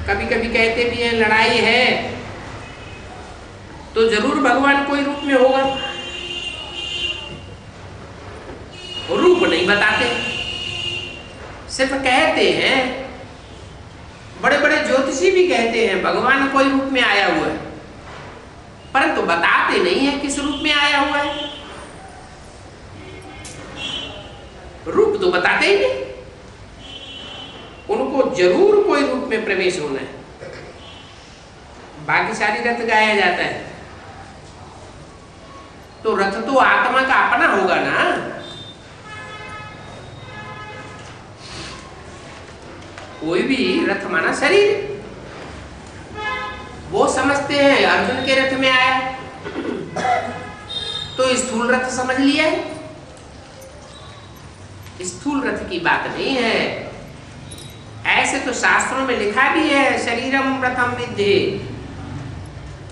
कभी कभी कहते भी हैं लड़ाई है तो जरूर भगवान कोई रूप में होगा, रूप नहीं बताते, सिर्फ कहते हैं। बड़े बड़े ज्योतिषी भी कहते हैं भगवान कोई रूप में आया हुआ है, परंतु बताते नहीं है किस रूप में आया हुआ है। रूप तो बताते ही नहीं, उनको जरूर कोई रूप में प्रवेश होना है। भाग्यशाली रथ गाया जाता है तो रथ तो आत्मा का अपना होगा ना। कोई भी रथ माना शरीर, वो समझते हैं अर्जुन के रथ में आया तो स्थूल रथ समझ लिया है। स्थूल रथ की बात नहीं है। ऐसे तो शास्त्रों में लिखा भी है शरीरम रथम विद्धि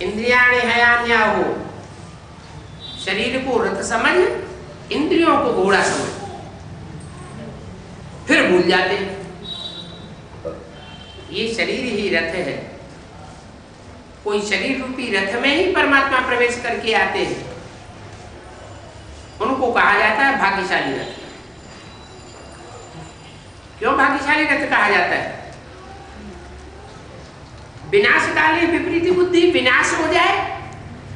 इंद्रियाणि हयान्याहो, शरीर को रथ समझ, इंद्रियों को घोड़ा समझ, फिर भूल जाते हैं ये शरीर ही रथ है। कोई शरीर रूपी रथ में ही परमात्मा प्रवेश करके आते हैं, उनको कहा जाता है भाग्यशाली रथ। क्यों भाग्यशाली रथ कहा जाता है? विनाश काले विपरीत बुद्धि, विनाश हो जाए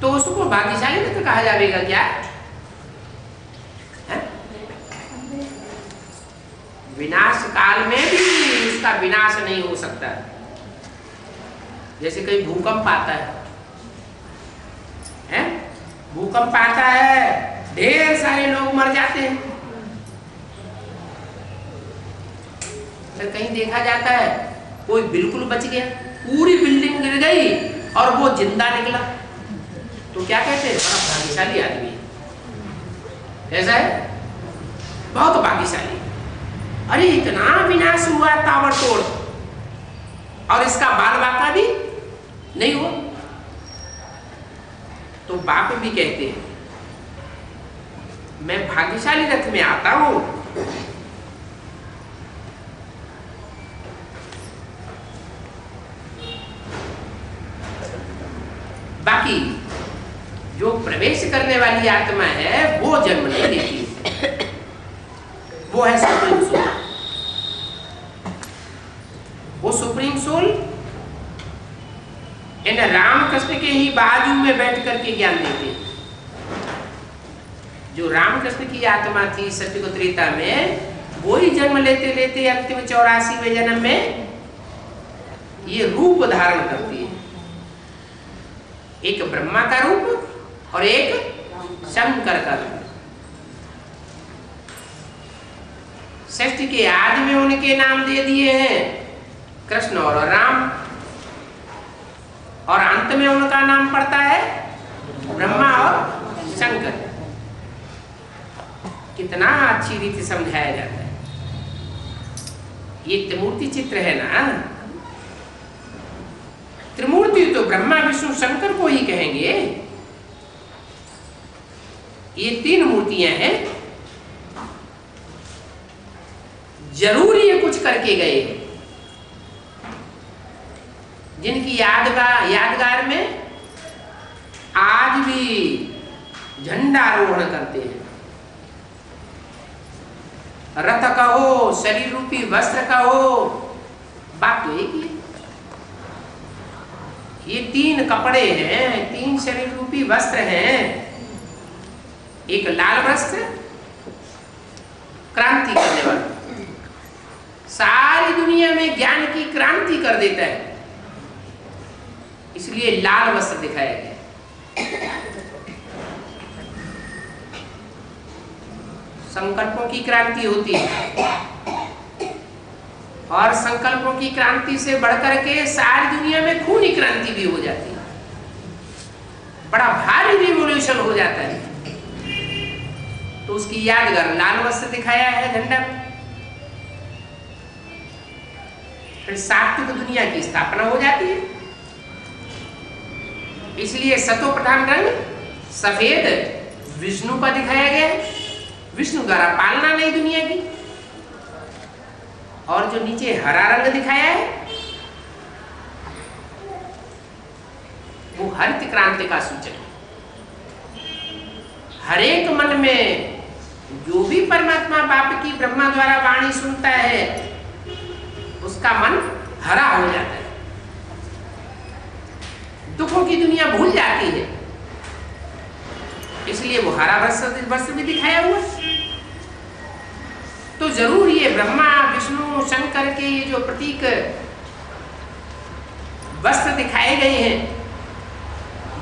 तो उसको भाग्यशाली रथ कहा जाएगा क्या? है? विनाश काल में भी उसका विनाश नहीं हो सकता। जैसे कहीं भूकंप आता है? भूकंप आता है, ढेर सारे लोग मर जाते हैं। फिर कहीं देखा जाता है कोई बिल्कुल बच गया, पूरी बिल्डिंग गिर गई और वो जिंदा निकला, तो क्या कहते हैं? बड़ा भाग्यशाली आदमी है। ऐसा है, बहुत भाग्यशाली। अरे इतना विनाश हुआ ताबड़तोड़ और इसका बाल बाका भी नहीं हुआ। तो बाप भी कहते हैं मैं भाग्यशाली रथ में आता हूं। बाकी जो प्रवेश करने वाली आत्मा है वो जन्म नहीं लेती, वो है सुप्रीम सोल। वो सुप्रीम सोल इन रामकृष्ण के ही बाजू में बैठ करके ज्ञान देते। जो रामकृष्ण की आत्मा थी सत्युग त्रेता में, वो ही जन्म लेते लेते अंतिम 84वें जन्म में ये रूप धारण करती है। एक ब्रह्मा का रूप और एक शंकर का रूप। षष्ठ के आदि में उनके नाम दे दिए हैं कृष्ण और राम, और अंत में उनका नाम पड़ता है ब्रह्मा और शंकर। कितना अच्छी रीति समझाया जाता है। ये त्रिमूर्ति चित्र है ना, त्रिमूर्ति तो ब्रह्मा विष्णु शंकर को ही कहेंगे। ये तीन मूर्तियां हैं। जरूर ये कुछ करके गए, जिनकी यादगार में आज भी झंडारोहण करते हैं। रथ कहो, शरीर रूपी वस्त्र कहो, बात तो एक ही है। ये 3 कपड़े हैं, 3 शरीर रूपी वस्त्र हैं। एक लाल वस्त्र क्रांति करने वाला, सारी दुनिया में ज्ञान की क्रांति कर देता है, इसलिए लाल वस्त्र दिखाया गया। संकल्पों की क्रांति होती है, और संकल्पों की क्रांति से बढ़कर के सारी दुनिया में खूनी क्रांति भी हो जाती है, बड़ा भारी रिवॉल्यूशन हो जाता है। तो उसकी यादगार लाल वस्त्र दिखाया है, झंडा। फिर सात्विक दुनिया की स्थापना हो जाती है, इसलिए सतो प्रधान रंग सफेद विष्णु का दिखाया गया है। विष्णु द्वारा पालना नहीं दुनिया की। और जो नीचे हरा रंग दिखाया है वो हरित क्रांति का सूचक है। हरेक मन में जो भी परमात्मा बाप की ब्रह्मा द्वारा वाणी सुनता है उसका मन हरा हो जाता है, दुखों की दुनिया भूल जाती है, इसलिए वो हरा वस्त्र भी दिखाया हुआ। तो जरूर ये ब्रह्मा विष्णु शंकर के ये जो प्रतीक वस्त्र दिखाए गए हैं,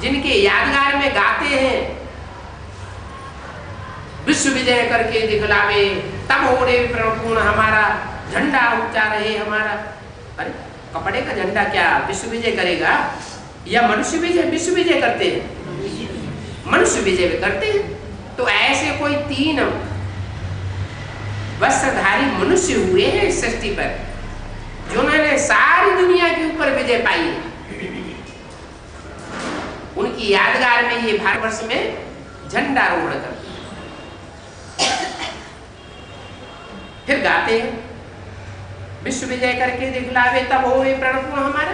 जिनके यादगार में गाते हैं विश्व विजय करके दिखलावे, तब हो रे पूर्ण हमारा झंडा ऊंचा रहे हमारा। अरे कपड़े का झंडा क्या विश्व विजय करेगा, या मनुष्य विजय? विश्व विजय करते हैं, मनुष्य विजय भी करते हैं। तो ऐसे कोई 3 वस्त्रधारी मनुष्य हुए हैं इस सृष्टि पर, जिन्होंने सारी दुनिया के ऊपर विजय पाई है। उनकी यादगार में ये भारतवर्ष में झंडारोहण करते हैं। फिर गाते हैं विश्व विजय करके दिखलावे, तब हो रे प्रणपूर्ण हमारा।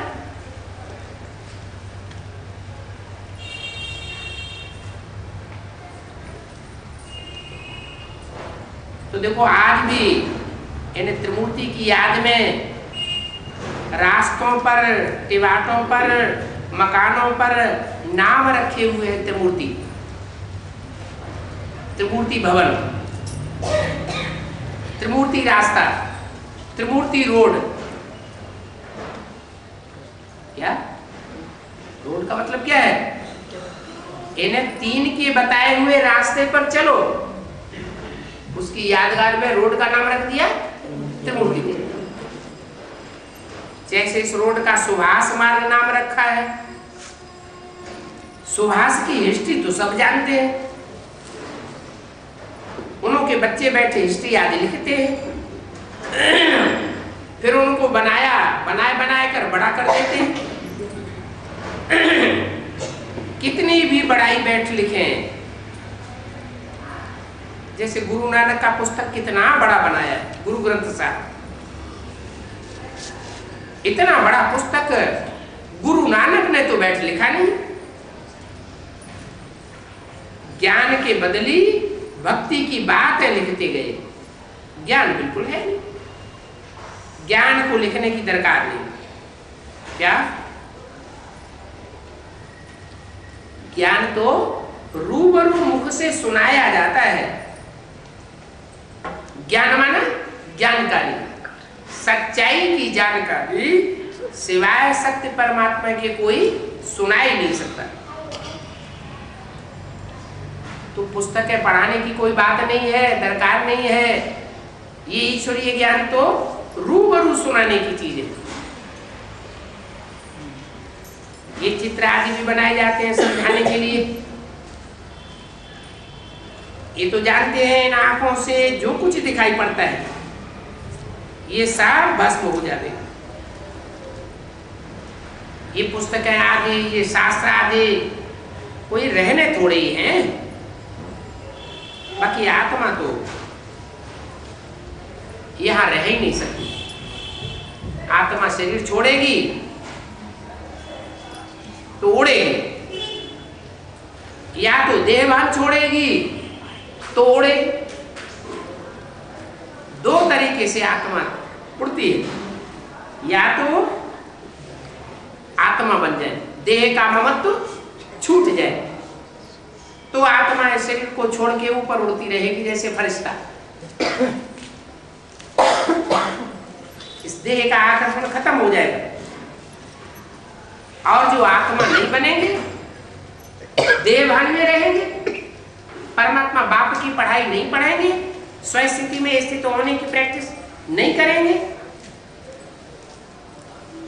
तो देखो आज भी इन त्रिमूर्ति की याद में रास्तों पर, टिवाटों पर, मकानों पर नाम रखे हुए हैं। त्रिमूर्ति, त्रिमूर्ति भवन, त्रिमूर्ति रास्ता, त्रिमूर्ति रोड। क्या रोड का मतलब क्या है? इन्हें 3 के बताए हुए रास्ते पर चलो, उसकी यादगार में रोड का नाम रख दिया त्रिमूर्ति। जैसे इस रोड का सुभाष मार्ग नाम रखा है। सुभाष की हिस्ट्री तो सब जानते हैं, उनके बच्चे बैठे हिस्ट्री आदि लिखते हैं, फिर उनको बनाए कर बड़ा कर देते हैं। कितनी भी बड़ाई बैठ लिखे, जैसे गुरु नानक का पुस्तक कितना बड़ा बनाया है, गुरु ग्रंथ साहब, इतना बड़ा पुस्तक गुरु नानक ने तो बैठ लिखा नहीं। ज्ञान के बदली भक्ति की बातें लिखते गए, ज्ञान बिल्कुल है नहीं, ज्ञान को लिखने की दरकार नहीं। क्या ज्ञान तो रूबरू मुख से सुनाया जाता है। ज्ञान माना जानकारी, सच्चाई की जानकारी सिवाय सत्य परमात्मा के कोई सुना ही नहीं सकता। तो पुस्तकें पढ़ाने की कोई बात नहीं है, दरकार नहीं है। ये ईश्वरीय ज्ञान तो रूबरू सुनाने की चीज है। ये चित्र आदि भी बनाए जाते हैं समझाने के लिए। ये तो जानते हैं इन आंखों से जो कुछ दिखाई पड़ता है ये सब भस्म हो जाते हैं। ये पुस्तकें आदि, ये शास्त्र आदि कोई रहने थोड़े ही हैं, बाकी आत्मा तो यहां रह ही नहीं सकती। आत्मा शरीर छोड़ेगी तो उड़ेगी, या तो देहभान छोड़ेगी तो उड़े। दो तरीके से आत्मा उड़ती है, या तो आत्मा बन जाए, देह का ममत्व छूट जाए, तो आत्मा इस शरीर को छोड़ के ऊपर उड़ती रहेगी जैसे फरिश्ता। इस देह का आकर्षण खत्म हो जाएगा। और जो आत्मा नहीं बनेंगे, देहभान में रहेंगे, परमात्मा बाप की पढ़ाई नहीं पढ़ेंगे, स्वस्थिति में स्थित होने की प्रैक्टिस नहीं करेंगे,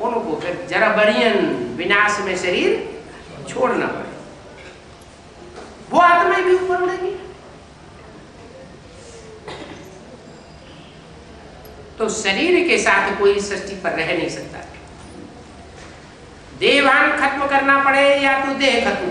उनको फिर जरा बड़ियन विनाश में शरीर छोड़ना पड़े, वो आत्माएं भी ऊपर उड़ेंगी। तो शरीर के साथ कोई सृष्टि पर रह नहीं सकता। देहभान खत्म करना पड़े या तो देह खत्म